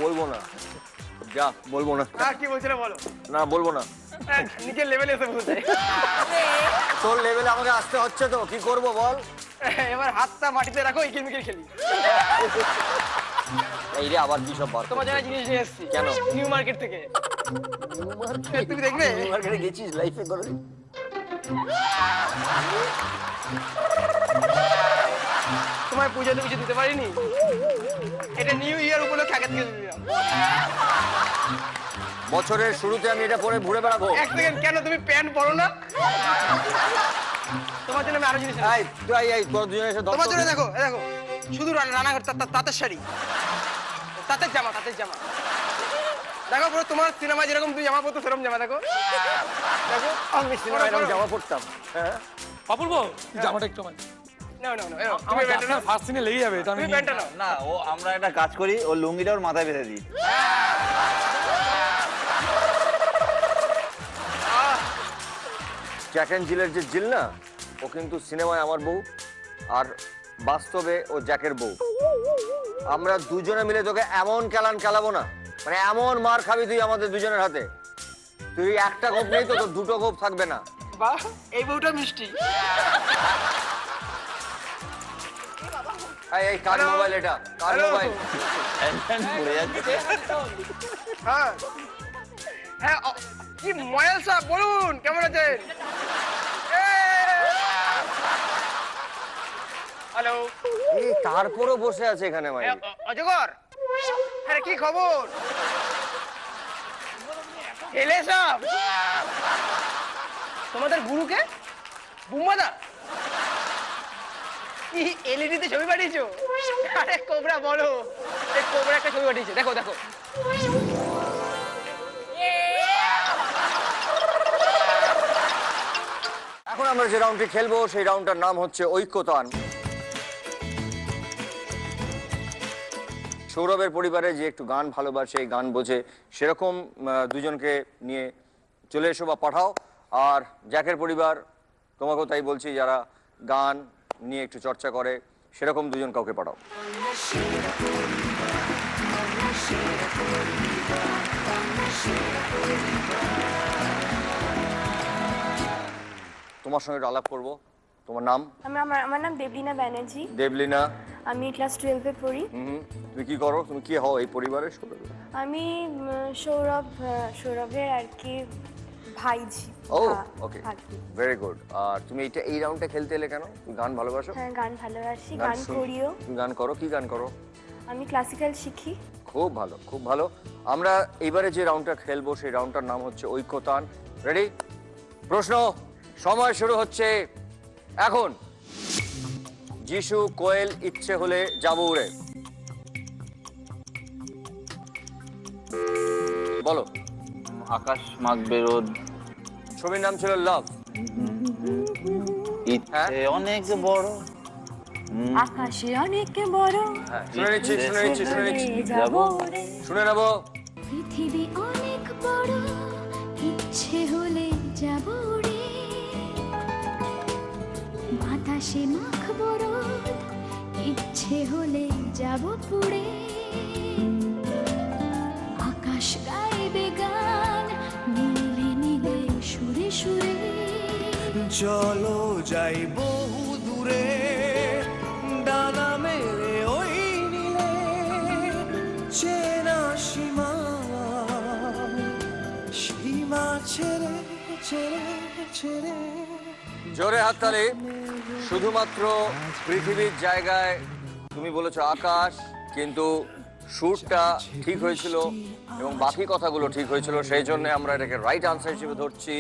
বলবো না, যা বলবো না। আর কি বলছিলে বলো। না বলবো না, নিজের লেভেলে এসে বলতে। তোর লেভেলে আমাকে আসতে হচ্ছে তো, কি করব বল। এবার হাতটা মাটিতে রাখো, ইকিল মিকিল খেলি। এই রে আবার কি সব বার তোমার জায়গায় জিনিস নিয়ে এসেছি। কেন? নিউ মার্কেট থেকে। তুমি দেখবে? নিউ মার্কেটে গেছিস লাইফে করে? তোমায় পুজোতে কিছু দিতে পারিনি, এটা নিউ ইয়ার উপলক্ষে আগে থেকে দিলাম। বছরের শুরুতে আমি এটা পরে ঘুরে বেড়াবো। এক সেকেন্ড, কেন তুমি প্যান্ট পরো না? তোমার জন্য আমি আরো জিনিস এই তুই এই তোর দুজনে এসে তোমার জন্য দেখো, দেখো শুধু রানাঘাট তাঁতের শাড়ি, তাঁতের জামা, তাঁতের জামা। দেখো পুরো তোমার সিনেমা যেরকম তুই জামা পরতো সেরকম জামা, দেখো দেখো। আমি সিনেমায় এরকম জামা পরতাম। হ্যাঁ অপূর্ব, জামাটা একটু মানে না না না, তুমি ব্যান্ডটা না, ফার্স্ট সিনে লেগে যাবে, এটা আমি তুমি ব্যান্ডটা নাও। না, ও আমরা একটা কাজ করি, ও লুঙ্গিটা ওর মাথায় বেঁধে দিই। জ্যাক অ্যান্ড জিলের যে জিল না, ও কিন্তু সিনেমায় আমার বউ, আর বাস্তবে ও জ্যাকের বউ। আমরা দুজনে মিলে তোকে এমন কেলান খেলাবো না, মানে এমন মার খাবি তুই আমাদের দুজনের হাতে। তুই একটা গোপ নেই তো, তোর দুটো গোপ থাকবে না। বাহ, এই বউটা মিষ্টি। এই কার মোবাইল এটা? কার মোবাইল? পড়ে যাচ্ছে। হ্যাঁ হ্যাঁ, কি ময়াল সাহেব বলুন, কেমন আছেন? হ্যালো। তারপরও বসে আছে এখানে ভাই। অজগর, আরে কি খবর? এলে সব তোমাদের গুরুকে বুম্বাদা কি এলইডিতে ছবি পাঠিয়েছো? আরে কোবরা বলো, এই কোবরা একটা ছবি পাঠিয়েছে, দেখো দেখো। এখন আমরা যে রাউন্ডটি খেলবো সেই রাউন্ডটার নাম হচ্ছে ঐক্যতান। সৌরভের পরিবারে যে একটু গান ভালোবাসে, গান বোঝে, সেরকম দুজনকে নিয়ে চলে এসো বা পাঠাও। আর জ্যাকের পরিবার, তোমাকেও তাই বলছি, যারা গান নিয়ে একটু চর্চা করে সেরকম দুজন কাউকে পাঠাও। তোমার সঙ্গে একটু আলাপ করবো। তোমার নাম? আমার নাম দেবলীনা ব্যানার্জি। দেবলীনা, আমি ক্লাস 12-এ পড়ি। তুমি কি করো? তুমি কি হও এই পরিবারের? আমি সৌরভের আর কি ভাইজি। ও ওকে, ভেরি গুড। আর তুমি এই রাউন্ডটা খেলতে এলে কেন? তুমি গান ভালোবাসো? হ্যাঁ, গান ভালোবাসি, গান করিও। তুমি গান করো? কি গান করো? আমি ক্লাসিক্যাল শিখি। খুব ভালো, খুব ভালো। আমরা এবারে যে রাউন্ডটা খেলবো সেই রাউন্ডটার নাম হচ্ছে ঐক্যতান। রেডি? প্রশ্ন, সময় শুরু হচ্ছে এখন। যিশু কোয়েল ইচ্ছে হলে যাব উড়ে। বলো। আকাশ মাখবে রোদ। ছবির নাম ছিল লাভ। ইচ্ছে অনেক বড়, আকাশে অনেক বড়। শুনে নিচ্ছি, শুনে নিচ্ছি, শুনে নিচ্ছি, শুনে নেবো। পৃথিবী অনেক বড়, ইচ্ছে হলে যাব রে, বাতাসে মাখবো রোদ, ইচ্ছে হলে যাব পুড়ে, আকাশ গাইবে গান, নীলে নীলে সুরে সুরে, চলো যাই বহু দূরে। উড়ে ডানা মেলে ওই নীলে চেনা সীমা সীমা ছেড়ে ছেড়ে ছেড়ে। জোরে হাততালি। শুধুমাত্র পৃথিবীর জায়গায় তুমি বলেছো আকাশ, কিন্তু সুরটা ঠিক হয়েছিল এবং বাকি কথাগুলো ঠিক হয়েছিল, সেই জন্য আমরা এটাকে রাইট আনসার হিসেবে ধরছি।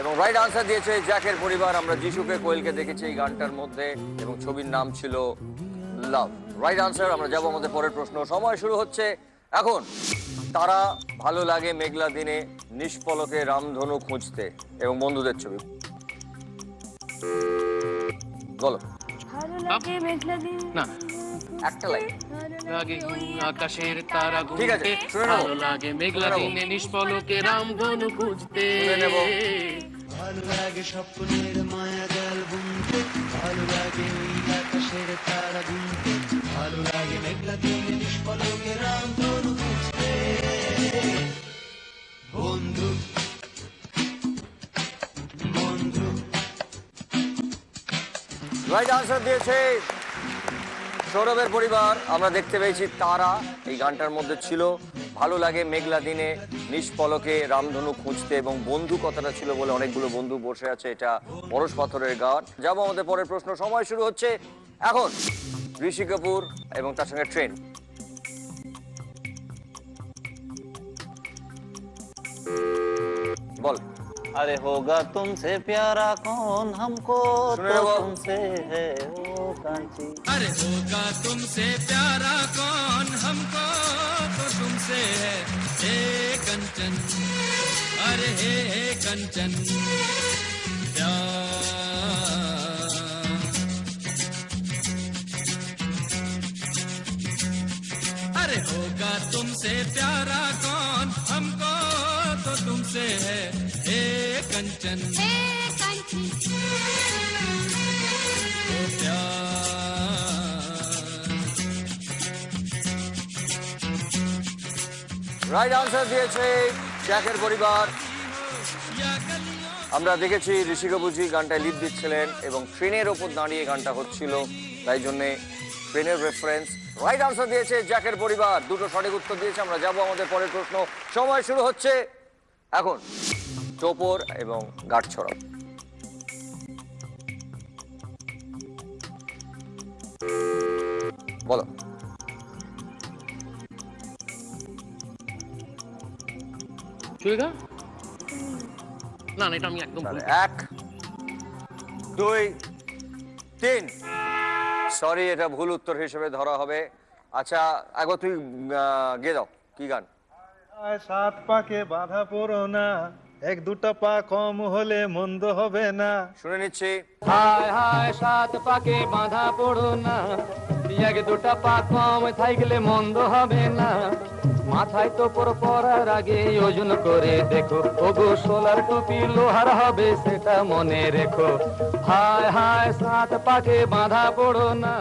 এবং রাইট আনসার দিয়েছে জ্যাকের পরিবার। আমরা যিশুকে কোয়েলকে দেখেছি এই গানটার মধ্যে এবং ছবির নাম ছিল লাভ। Right answer. আমরা যাবো আমাদের পরের প্রশ্ন। সময় শুরু হচ্ছে এখন। তারা ভালো লাগে মেঘলা দিনে, নিষ্পলকে রামধনু খুঁজতে এবং বন্ধুদের ছবি। বলো। ভালো লাগে মেঘলা দিন না, একটা লাইন। লাগে আকাশের তারা ঠিক আছে, গুনতে, শুনে নেবো। ভালো লাগে মেঘলা শুনে নেবো। দিনে নিষ্পলকে রামধনু খুঁজতে। শুনে নেবো। ভালো লাগে স্বপ্নের মায়া জাল বুনতে, ভালো লাগে ওই আকাশের তারা গুনতে, ভালো লাগে মেঘলা দিনে নিষ্পলকে রামধনু খুঁজতে। বন্ধু বন্ধু রাইট আনসার দিয়েছে সৌরভের পরিবার। আমরা দেখতে পেয়েছি তারা এই গানটার মধ্যে ছিল, ভালো লাগে মেঘলা দিনে নিষ্পলকে রামধনু খুঁজতে, এবং বন্ধু কথাটা ছিল বলে অনেকগুলো বন্ধু বসে আছে। এটা পরশ পাথরের গান। যাবো আমাদের পরের প্রশ্ন। সময় শুরু হচ্ছে এখন। ঋষি কাপুর এবং তার সঙ্গে ট্রেন। বল। अरे होगा तुमसे प्यारा कौन हमको सुने तो वो। तुमसे है ओ कांची। अरे होगा तुमसे प्यारा कौन हमको तो तुमसे है हे कंचन, अरे हे कंचन प्यार। अरे होगा तुमसे प्यारा कौन हमको तो तुमसे है हे कंचन ओ রাইট আনসার দিয়েছে জ্যাকের পরিবার। আমরা দেখেছি ঋষি কাপুরজি গানটায় লিড দিচ্ছিলেন এবং ট্রেনের ওপর দাঁড়িয়ে গানটা হচ্ছিল, তাই জন্যে ট্রেনের রেফারেন্স। রাইট আনসার দিয়েছে জ্যাকের পরিবার। দুটো সঠিক উত্তর দিয়েছে। আমরা যাবো আমাদের পরের প্রশ্ন। সময় শুরু হচ্ছে এখন। টোপর এবং গাঁটছড়া। বলো। চুইগা? না না, এটা আমি একদম ভুল। 1 2 3। সরি, এটা ভুল উত্তর হিসেবে ধরা হবে। আচ্ছা, একবার তুই গেয়ে দাও কি গান। সাত পাকে বাধা পড়ো না, এক দুটা পা কম হলে মন্দ হবে না। শুনে নিচ্ছি। হায় হায় সাত পাকে বাঁধা পড়ো না, এক দুটা পা কম থাকলে মন্দ হবে না। মাথায় তো পরার আগে ওজন করে দেখো, ওগো সোলার টুপি লোহার হবে সেটা মনে রেখো। হায় হায় সাত পাকে বাঁধা পড়ো না।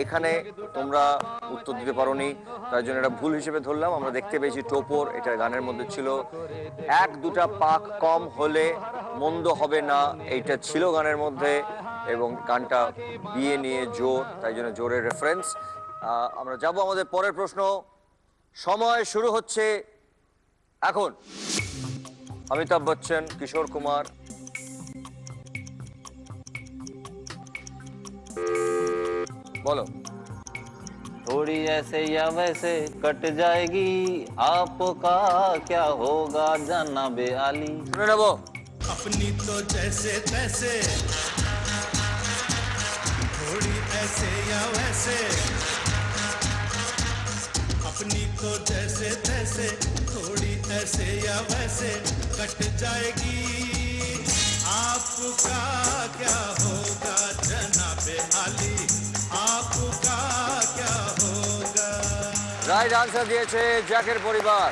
এখানে তোমরা উত্তর দিতে পারোনি, তাই জন্য এটা ভুল হিসেবে ধরলাম। আমরা দেখতে পেয়েছি টোপর, এটা গানের মধ্যে ছিল। এক দুটা পাক কম হলে মন্দ হবে না, এইটা ছিল গানের মধ্যে, এবং গানটা বিয়ে নিয়ে জোর, তাই জন্য জোরের রেফারেন্স। আমরা যাব আমাদের পরের প্রশ্ন। সময় শুরু হচ্ছে এখন। অমিতাভ বচ্চন, কিশোর কুমার। बोलो। थोड़ी ऐसे या वैसे कट जाएगी, आपका क्या होगा जनाबे आली। सुने ना वो। अपनी तो जैसे तैसे, थोड़ी ऐसे या वैसे, अपनी तो जैसे तैसे, थोड़ी ऐसे या वैसे कट जाएगी, आपका क्या होगा जनाबे आली, आपका क्या होगा। রাইট আনসার দিয়েছে জ্যাকের পরিবার।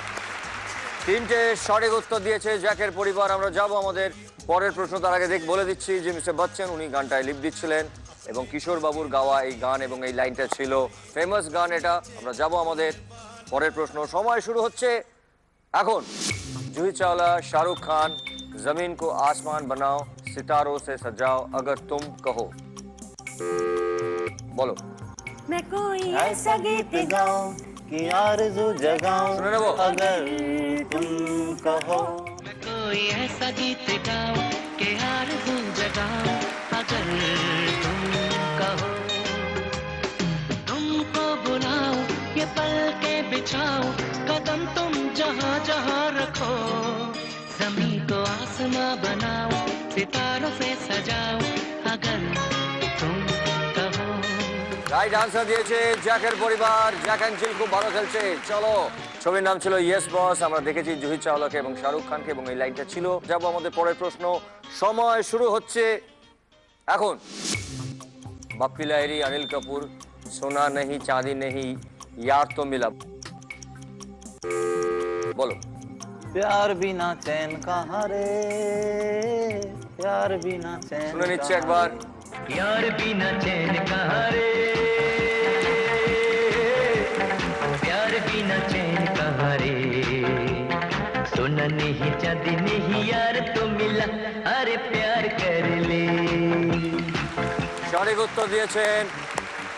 তিনটে সঠিক উত্তর দিয়েছে জ্যাকের পরিবার। আমরা যাব আমাদের পরের প্রশ্ন। তার আগে বলে দিচ্ছি যে মিস্টার বচ্চন উনি গানটায় লিপ দিচ্ছিলেন এবং কিশোর বাবুর গাওয়া এই গান এবং এই লাইনটা ছিল ফেমাস গান এটা। আমরা যাব আমাদের পরের প্রশ্ন। সময় শুরু হচ্ছে এখন। জুহি চাওলা, শাহরুখ খান, জমিন কো আসমান বানাও, সিতারোं से सजाओ अगर तुम कहो। বলো। मैं कोई ऐसा गीत गाऊं कि आरज़ू जगाऊं सुने ना वो? अगर तुम कहो। मैं कोई ऐसा गीत गाऊं कि आरज़ू जगाऊं अगर तुम कहो। तुमको बुलाऊं ये पल के बिछाऊं कदम तुम जहां जहां रखो। ज़मीं को आसमां बनाऊं सितारों से सजाऊं अगर तुम कहो। রাইট আনসার দিয়েছে জ্যাকের পরিবার। জ্যাক অ্যান্ড জিল খুব ভালো খেলছে। চলো, ছবির নাম ছিল ইয়েস বস। আমরা দেখেছি জুহি চাওলাকে এবং শাহরুখ খানকে, এবং এই লাইনটা ছিল। যাবো আমাদের পরের প্রশ্ন। সময় শুরু হচ্ছে এখন। বাপ্পি লাহিড়ী, অনিল কাপুর, সোনা নেহি চাঁদি নেহি यार तो मिला। बोलो। प्यार बिना चैन कहाँ रे, प्यार बिना चैन सुने नीचे एक बार। यार बिना चैन कहाँ रे, प्यार बिना चैन कहाँ रे, सोना नहीं चांदी नहीं यार तो मिला, अरे प्यार कर ले। সঠিক উত্তর দিয়েছেন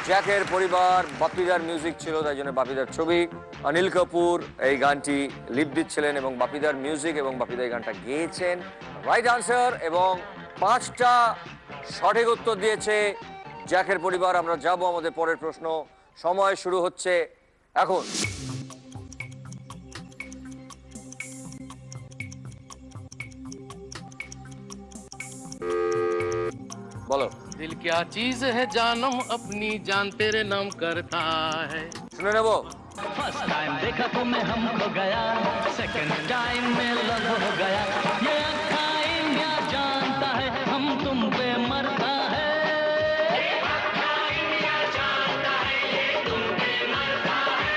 জ্যাকের পরিবার। বাপিদার মিউজিক ছিল, তাই জন্য বাপিদার ছবি। অনিল কাপুর এই গানটি লিপ দিচ্ছিলেন এবং বাপিদার মিউজিক, এবং বাপিদা এই গানটা গেয়েছেন। রাইট আনসার এবং 5টা সঠিক উত্তর দিয়েছে জ্যাকের পরিবার। আমরা যাব আমাদের পরের প্রশ্ন। সময় শুরু হচ্ছে এখন। बोलो। दिल क्या चीज है जानम अपनी जान तेरे नाम करता है। सुने ना वो। फर्स्ट टाइम देखा तुम्हें हमको गया, सेकंड टाइम में लव हो गया, ये अक्खा इंडिया जानता है हम तुम पे मरता है। ये अक्खा इंडिया जानता है ये तुम पे मरता है।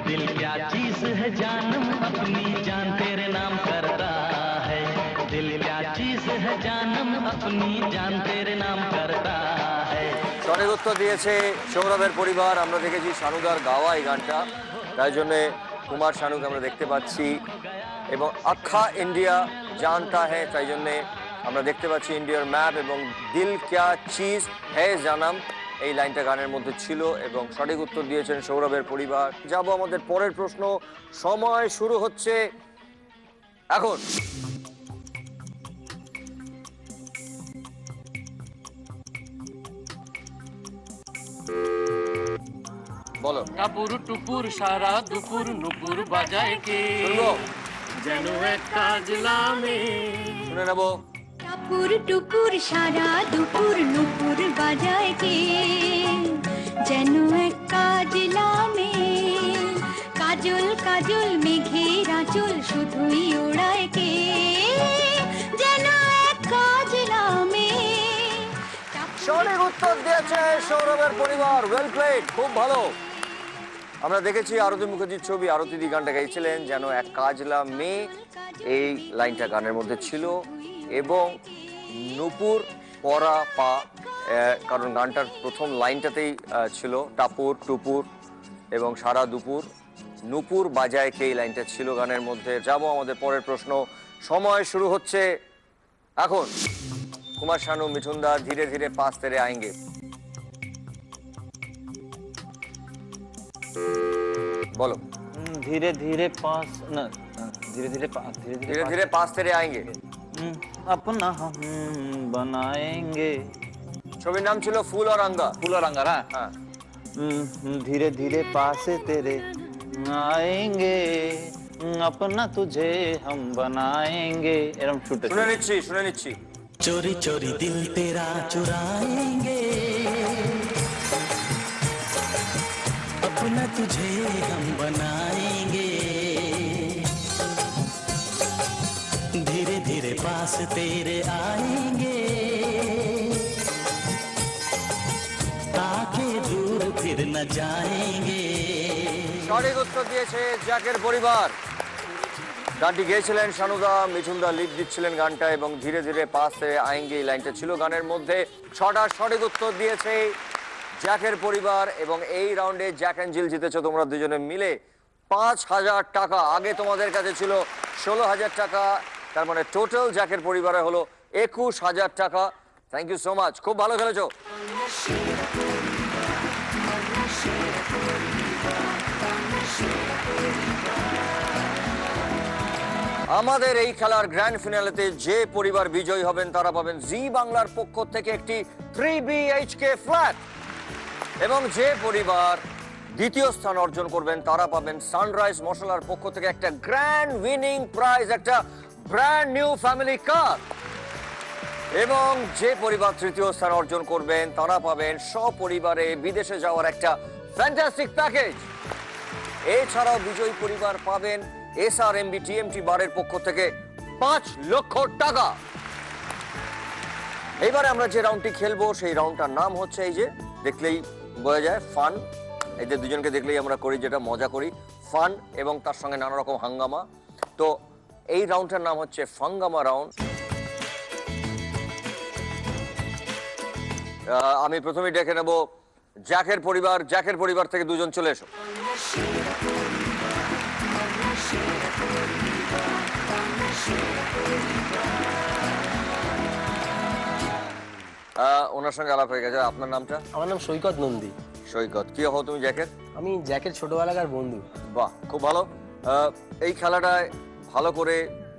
दिल क्या चीज है जानम अपनी जान तेरे नाम करता है, दिल क्या चीज है जानम अपनी जान तेरे नाम करता है। সঠিক উত্তর দিয়েছে সৌরভের পরিবার। আমরা দেখেছি শানুদার গাওয়া এই গানটা, তাই জন্য কুমার শানুকে আমরা দেখতে পাচ্ছি, এবং আখ্খা ইন্ডিয়া জানতা হ্যাঁ, তাই জন্যে আমরা দেখতে পাচ্ছি ইন্ডিয়ার ম্যাপ, এবং দিল ক্যা চিজ হ্যায় জানাম এই লাইনটা গানের মধ্যে ছিল, এবং সঠিক উত্তর দিয়েছেন সৌরভের পরিবার। যাব আমাদের পরের প্রশ্ন। সময় শুরু হচ্ছে এখন। বলো। টাপুর টুপুর সারা দুপুর নুপুর বাজায় কে, শুনবো। যেন এক কাজলামে। শুনে নেবো। টাপুর টুপুর সারা দুপুর নুপুর বাজায় কে, যেন এক কাজলামে। কাজল কাজল মেঘের আঁচল শুধুই ওড়ায় কে, যেন এক কাজলামে। সঠিক উত্তর দিয়েছে সৌরভের পরিবার। ওয়েল প্লেড, খুব ভালো। আমরা দেখেছি আরতি মুখার্জির ছবি, আরতিদি গানটা গাইছিলেন যেন এক কাজলা মেয়ে, এই লাইনটা গানের মধ্যে ছিল, এবং নুপুর পরা পা, কারণ গানটার প্রথম লাইনটাতেই ছিল টাপুর টুপুর এবং সারা দুপুর নুপুর বাজায় কে, এই লাইনটা ছিল গানের মধ্যে। যাব আমাদের পরের প্রশ্ন। সময় শুরু হচ্ছে এখন। कुमार शानू मिठुनदा धीरे धीरे पास तेरे आएंगे। बोलो। धीरे धीरे पास न, धीरे धीरे पास तेरे आएंगे। अपना हम बनाएंगे। ছবির নাম ছিল ফুল और अंगा। फूल और अंगार, हाँ। धीरे धीरे पास तेरे आएंगे, अपना तुझे हम बनाएंगे। एरम छूटे सुने निच्छी। चोरी चोरी दिल तेरा चुराएंगे, अपना तुझे हम बनाएंगे। धीरे धीरे पास तेरे आएंगे, ताकि दूर फिर न जाएंगे। সঠিক উত্তর দিয়েছে জ্যাকের পরিবার। গানটি গেয়েছিলেন শানুদা, মিঠুনদা লিড দিচ্ছিলেন গানটা, এবং ধীরে ধীরে পাস তেরে আয়েঙ্গে এই লাইনটা ছিল গানের মধ্যে। 6টা সঠিক উত্তর দিয়েছে জ্যাকের পরিবার, এবং এই রাউন্ডে জ্যাক অ্যান্ড জিল জিতেছো তোমরা দুজনে মিলে 5000 টাকা। আগে তোমাদের কাছে ছিল 16000 টাকা, তার মানে টোটাল জ্যাকের পরিবারে হলো 21000 টাকা। থ্যাংক ইউ সো মাচ, খুব ভালো খেলেছো। আমাদের এই খেলার গ্র্যান্ড ফিনালেতে যে পরিবার বিজয়ী হবেন তারা পাবেন জি বাংলার পক্ষ থেকে একটি 3 BHK ফ্ল্যাট, এবং যে পরিবার দ্বিতীয় স্থান অর্জন করবেন তারা পাবেন সানরাইজ মশলার পক্ষ থেকে একটা গ্র্যান্ড উইনিং প্রাইজ, একটা ব্র্যান্ড নিউ ফ্যামিলি কার। এবং যে পরিবার তৃতীয় স্থান অর্জন করবেন তারা পাবেন সপরিবারে বিদেশে যাওয়ার একটা ফ্যান্টাস্টিক প্যাকেজ। এছাড়াও বিজয়ী পরিবার পাবেন SRMB TMT বারের পক্ষ থেকে 5 লক্ষ টাকা। এবারে আমরা যে রাউন্ডটি খেলবো সেই রাউন্ডটার নাম হচ্ছে, এই যে দেখলেই বোঝা যায়, ফান। এদের দুজনকে দেখলেই আমরা করি যেটা মজা করি, ফান, এবং তার সঙ্গে নানা রকম হাঙ্গামা। তো এই রাউন্ডটার নাম হচ্ছে ফাঙ্গামা রাউন্ড। আমি প্রথমেই ডেকে নেব জ্যাকের পরিবার। জ্যাকের পরিবার থেকে দুজন চলে এসো। ওনার সঙ্গে আলাপ হয়ে গেছে। আপনার নামটা? আমার নাম সৈকত নন্দী। সৈকত, কি হও তুমি জ্যাকের? আমি জ্যাকের ছোটবেলাকার বন্ধু। বাহ, খুব ভালো। এই খেলাটায় ভালো করে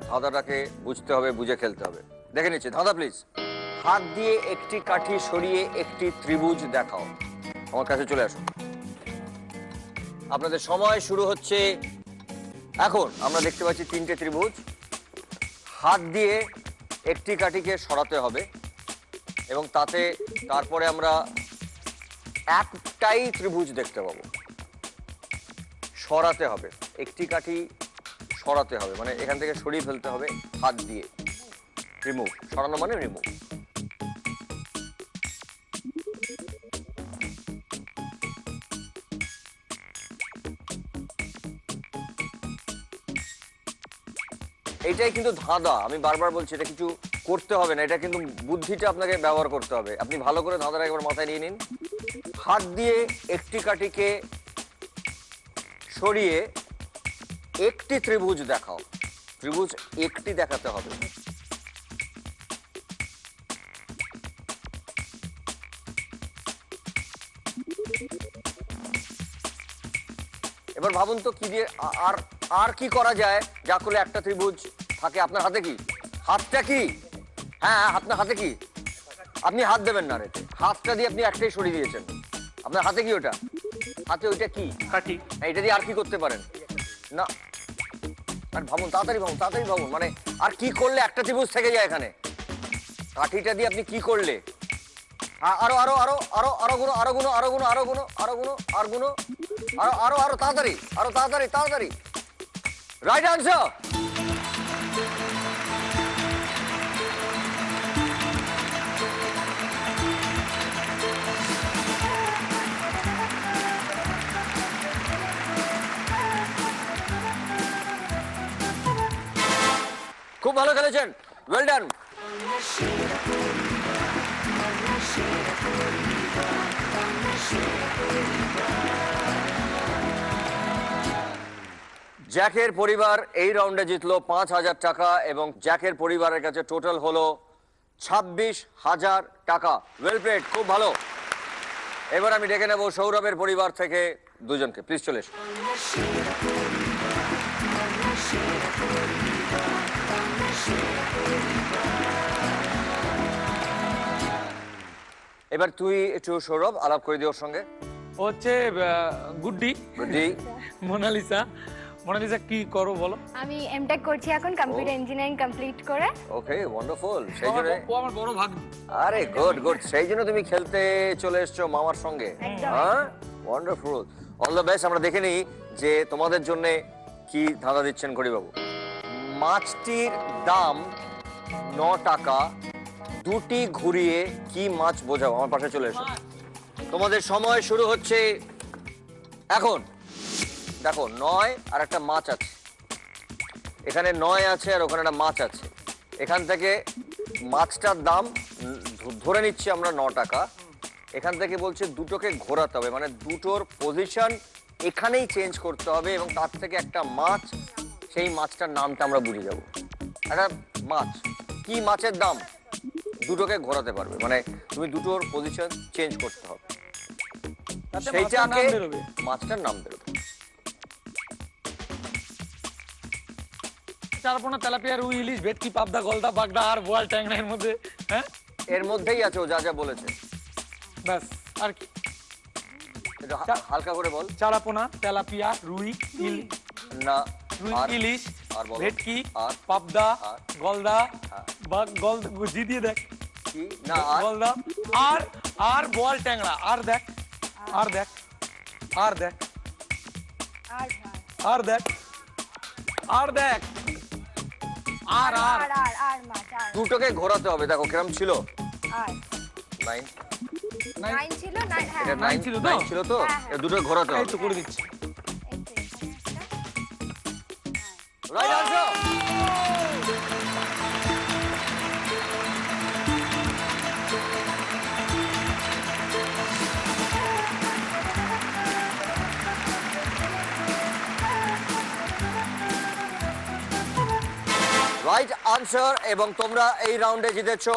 ধাঁধাটাকে বুঝতে হবে, বুঝে খেলতে হবে। দেখে নিচ্ছি ধাঁধা প্লিজ। হাত দিয়ে একটি কাঠি সরিয়ে একটি ত্রিভুজ দেখাও। আমার কাছে চলে আসুন। আপনাদের সময় শুরু হচ্ছে এখন। আমরা দেখতে পাচ্ছি 3টে ত্রিভুজ। হাত দিয়ে একটি কাঠিকে সরাতে হবে এবং তারপরে আমরা একটাই ত্রিভুজ দেখতে পাবো। সরাতে হবে, একটি কাঠি সরাতে হবে, মানে এখান থেকে সরিয়ে ফেলতে হবে হাত দিয়ে। রিমুভ, সরানো মানে রিমুভ। এইটাই কিন্তু ধাঁধা। আমি বারবার বলছি, এটা কিছু করতে হবে না, এটা কিন্তু বুদ্ধিটা আপনাকে ব্যবহার করতে হবে। আপনি ভালো করে ধাঁধাটা একবার মাথায় নিয়ে নিন। হাত দিয়ে একটি কাঠিকে সরিয়ে একটি ত্রিভুজ দেখাও। ত্রিভুজ একটি দেখাতে হবে। এবার ভাবুন তো কি দিয়ে আর কি করা যায় যা করলে একটা ত্রিভুজ থাকে। আপনার হাতে কি? হাতটা কি? হ্যাঁ, আপনার হাতে কি? আপনি হাত দেবেন না রে, হাতটা দিয়ে আপনি একটাই সরিয়ে দিয়েছেন। আপনার হাতে কি? ওটা হাতে ওইটা কি? কাঠি। এটা দিয়ে আর কি করতে পারেন? না, আর ভাবুন, তাড়াতাড়ি ভাবুন, তাড়াতাড়ি ভাবুন। মানে আর কি করলে একটা ত্রিভুজ থেকে যায় এখানে? কাঠিটা দিয়ে আপনি কি করলে? আরো আরো আরো আরো আরো গুণ, আরো গুণ, আরো গুণ, আরো গুণ, আরো গুণ, আর গুণ, আরো আরো আরো তাড়াতাড়ি, আরো তাড়াতাড়ি, তাড়াতাড়ি। Right answer. খুব ভালো খেলেছেন, ওয়েল ডান। জ্যাকের পরিবার এই রাউন্ডে জিতলো 5,000 টাকা এবং জ্যাকের পরিবারের কাছে টোটাল হলো 26,000 টাকা। ওয়েল প্লেড, খুব ভালো। এবার আমি ডেকে নেব সৌরভের পরিবার থেকে দুজনকে। প্লিজ চলে এসো। এবার তুই একটু সৌরভ আলাপ করে দিও ওর সঙ্গে। ও হচ্ছে গুড্ডি। গুড্ডি। মোনালিসা। মোনালিসা কি করো বলো? আমি এমটেক করছি এখন, কম্পিউটার ইঞ্জিনিয়ারিং কমপ্লিট করে। ওকে, ওয়ান্ডারফুল। সেই জন্য ও আমার বড় ভাগ্নি। আরে গুড গুড, সেই জন্য তুমি খেলতে চলে এসছো মামার সঙ্গে। হ্যাঁ, ওয়ান্ডারফুল। All the best. আমরা দেখে নিই যে তোমাদের জন্য কি ধাঁধা দিচ্ছেন গরিবাবু। মাছটির দাম 9 টাকা, দুটি ঘুরিয়ে কি মাছ বোঝাও। আমার পাশে চলে এসো। তোমাদের সময় শুরু হচ্ছে এখন। দেখো 9 আর একটা মাছ আছে, এখানে 9 আছে আর ওখানে একটা মাছ আছে। এখান থেকে মাছটার দাম ধরে নিচ্ছি আমরা 9 টাকা। এখান থেকে বলছে দুটোকে ঘোরাতে হবে, মানে দুটোর পজিশন এখানেই চেঞ্জ করতে হবে এবং তার থেকে একটা মাছ, সেই মাছটার নামটা আমরা বুঝে যাব। একটা মাছ, কি মাছের দাম? দুটোকে ঘোরাতে পারবে, মানে তুমি দুটোর পজিশন চেঞ্জ করতে হবে, তাতে সেইটাকে মাছটার নাম বেরোবে। মাছটার নাম বেরোবে। চারাপোনা, তেলাপিয়া, রুই, ইলিশ, ভেটকি, পাবদা, গলদা, বাগদা আর বোয়াল ট্যাংরা এর মধ্যে। হ্যাঁ, এর মধ্যেই আছে ও যা যা বলেছে। ব্যাস, আর কি? এটা হালকা করে বল। চারাপোনা, তেলাপিয়া, রুই, না রুই, আর ইলিশ, আর বলো। ভেটকি, আর পাবদা, আর গলদা, গলদা জি দিয়ে দেখ কি না আর গলদা, আর বোয়াল ট্যাংরা, আর দেখ, আর দেখ, আর দেখ, আর দেখ, আর দেখ, আর আর দুটোকে ঘোরাতে হবে। দেখো কিরম ছিল? 9 9 ছিল, 9 হ্যাঁ এটা 9 ছিল তো? 9 ছিল তো? এই দুটো ঘোরাতে হবে। এই তো করে দিচ্ছি। Right answer. Right answer. এবং তোমরা এই রাউন্ডে জিতেছো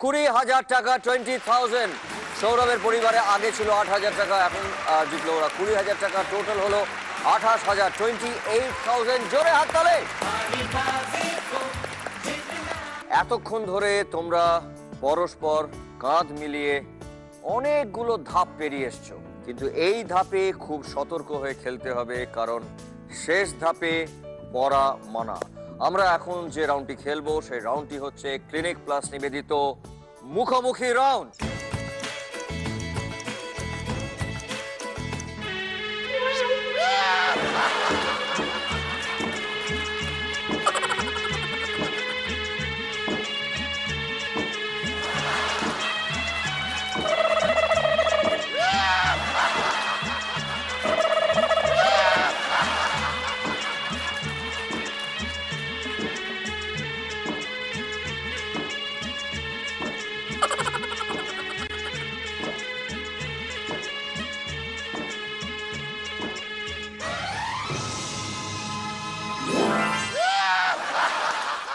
20,000 টাকা, 20,000। সৌরভের পরিবারে আগে ছিল 8,000 টাকা, এখন জিতলো ওরা 20,000 টাকা। টোটাল হলো 28,000, 28,000। জোরে হাততালি। এতক্ষণ ধরে তোমরা পরস্পর কাঁধ মিলিয়ে অনেকগুলো ধাপ পেরিয়ে এসছো, কিন্তু এই ধাপে খুব সতর্ক হয়ে খেলতে হবে, কারণ শেষ ধাপে পড়া মানা। আমরা এখন যে রাউন্ডটি খেলবো সেই রাউন্ডটি হচ্ছে ক্লিনিক প্লাস নিবেদিত মুখোমুখি রাউন্ড।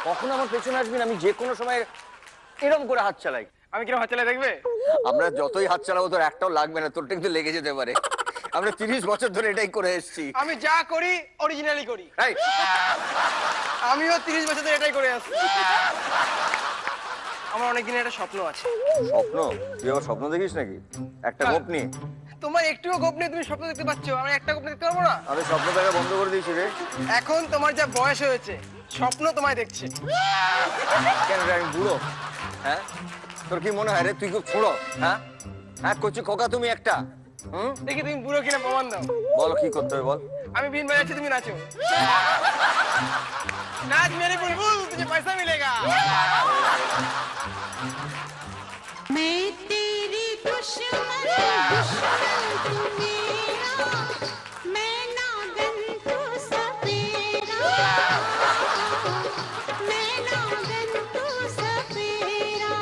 কখন আমার পেছনে আসবেন, আমি যে কোনো সময় এরকম করে হাত চালাই। আমি কিরকম হাত চালাই দেখবে? আমরা যতই হাত চালাবো তোর একটাও লাগবে না, তোরটা কিন্তু লেগে যেতে পারে। আমরা 30 বছর ধরে এটাই করে এসেছি। আমি যা করি অরিজিনালি করি। এই, আমিও 30 বছর ধরে এটাই করে আসছি। আমার অনেক দিনের একটা স্বপ্ন আছে। স্বপ্ন? তুই আবার স্বপ্ন দেখিস নাকি? একটা গোপ নিয়ে? তোমার একটুও গোপ নেই, তুমি স্বপ্ন দেখতে পাচ্ছ, আমরা একটা গোপ দেখতে পারবো না? আমি স্বপ্ন দেখা বন্ধ করে দিয়েছি রে। এখন তোমার যা বয়স হয়েছে, স্বপ্ন তোমায় দেখছে। কেন রে, আমি বুড়ো? হ্যাঁ, তোর কি মনে হয় রে তুই খুব ছোড়ো? হ্যাঁ হ্যাঁ, কচি খোকা তুমি একটা। দেখি তুমি বুড়ো কিনা প্রমাণ দাও। বলো কি করতে হবে বল। আমি বিন বাজাচ্ছি, তুমি নাচো। नाच मेरी बुलबुल, तुझे पैसा मिलेगा। मैं तेरी दुश्मन, दुश्मन तू मेरा, मैं नागन तू सपेरा, मैं नागन तू सपेरा,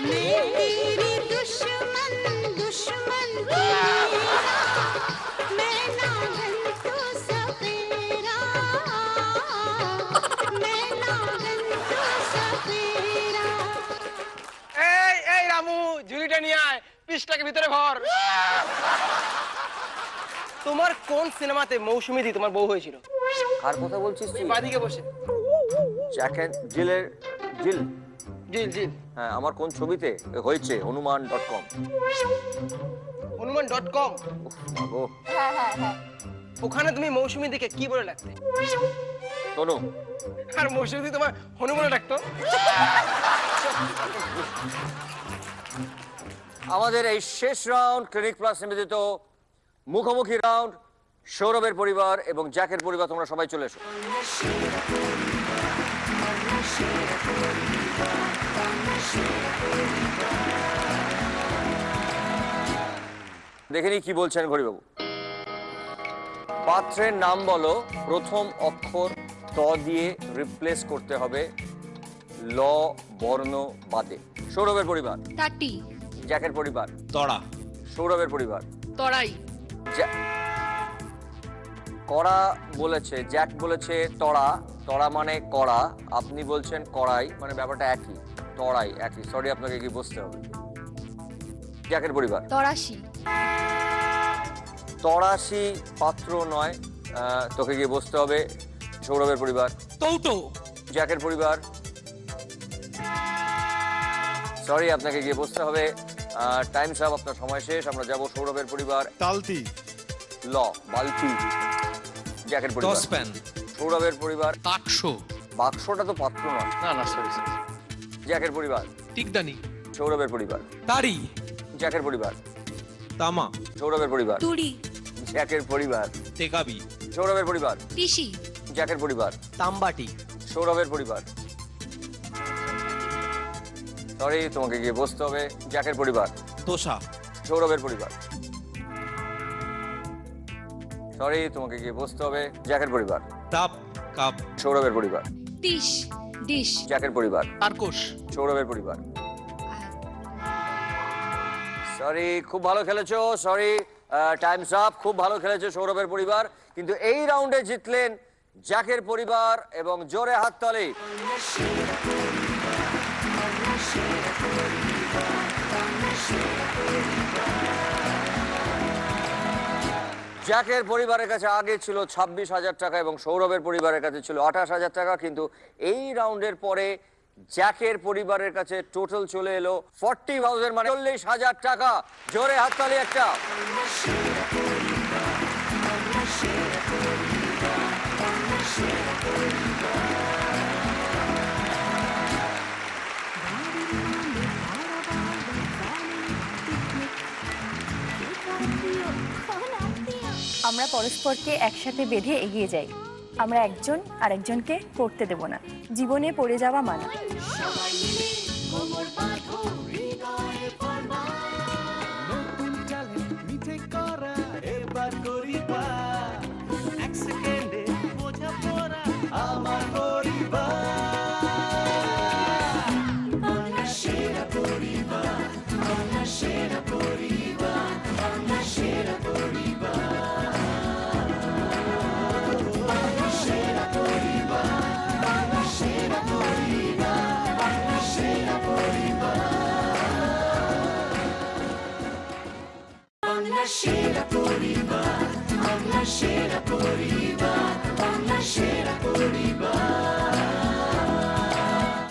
मैं तेरी दुश्मन, दुश्मन तू मेरा, मैं नागन तू सपेरा, मैं नागन तू सपेरा। এই রামু, ঝুড়িটা নিয়ে আয়, পিসটাকে ভিতরে ভর। তোমার কোন সিনেমাতে মৌসুমী দি তোমার বউ হয়েছিল? কার কথা বলছিস তুই? বাদিকে বসে। জ্যাক এন্ড জিলের জিল। জিল জিল। হ্যাঁ, আমার কোন ছবিতে হয়েছে? হনুমান.com। হনুমান.com? বাবু, হ্যাঁ হ্যাঁ হ্যাঁ। ওখানে তুমি মৌসুমী দিকে কি বলে ডাকতে? তনু। আর মৌসুমী দি তোমার হনুমানে ডাকতো? আমাদের এই শেষ রাউন্ড ক্লিনিক প্লাস নিবেদিত মুখোমুখি রাউন্ড, সৌরভের পরিবার এবং জ্যাকের পরিবার, তোমরা সবাই চলে এসো। দেখে নি কি বলছেন ঘড়িবাবু। পাত্রের নাম বলো, প্রথম অক্ষর ত দিয়ে রিপ্লেস করতে হবে ল বর্ণ বাদে। সৌরভের পরিবার টাটি, জ্যাকের পরিবার তড়া, সৌরভের পরিবার তরাই, কড়া বলেছে, জ্যাক বলেছে তড়া, তড়া মানে কড়া, আপনি বলছেন কড়াই, মানে ব্যাপারটা একই, তড়াই একই। সরি, আপনাকে কি বুঝতে হবে। জ্যাকের পরিবার তরাশি। তড়াশি পাত্র নয়, তোকে গিয়ে বসতে হবে। সৌরভের পরিবার তৌটো। জ্যাকের পরিবার সরি, আপনাকে গিয়ে বসতে হবে। টাইম সাব, আপনার সময় শেষ। আমরা যাব সৌরভের পরিবার তালতি। ল বালতি। জ্যাকের পরিবার দশপ্যান। সৌরভের পরিবার বাক্স। বাক্সটা তো পাত্র নয়। না না, সরি সরি। জ্যাকের পরিবার টিকদানি। সৌরভের পরিবার তারি। জ্যাকের পরিবার তামা। সৌরভের পরিবার তুড়ি। জ্যাকের পরিবার তেকাবি। সৌরভের পরিবার পিসি। জ্যাকের পরিবার তামবাটি। সৌরভের পরিবার সরি, তোমাকে গিয়ে বসতে হবে। জ্যাকের পরিবার তোষা। সৌরভের পরিবার সরি, তোমাকে গিয়ে বসতে হবে। জ্যাকের পরিবার টাপ। কাপ। সৌরভের পরিবার ডিশ। ডিশ। জ্যাকের পরিবার তারকোশ। সৌরভের পরিবার সরি, খুব ভালো খেলেছো। Sorry, Times up. খুব ভালো খেলেছো সৌরভের পরিবার, কিন্তু এই রাউন্ডে জিতলেন জ্যাকের পরিবার, এবং জোরে হাততালি। জ্যাকের পরিবারের কাছে আগে ছিল 26,000 টাকা এবং সৌরভের পরিবারের কাছে ছিল 28,000 টাকা, কিন্তু এই রাউন্ডের পরে জ্যাকের পরিবারের কাছে টোটাল চলে এলো 40,000, মানে 40,000 টাকা। জোরে হাততালি একটা। আমরা পরস্পরকে একসাথে বেঁধে এগিয়ে যাই। আমরা একজন আরেকজনকে করতে দেব না। জীবনে পড়ে যাওয়া মানা। Shera Poriba, Shera Poriba, Shera Poriba.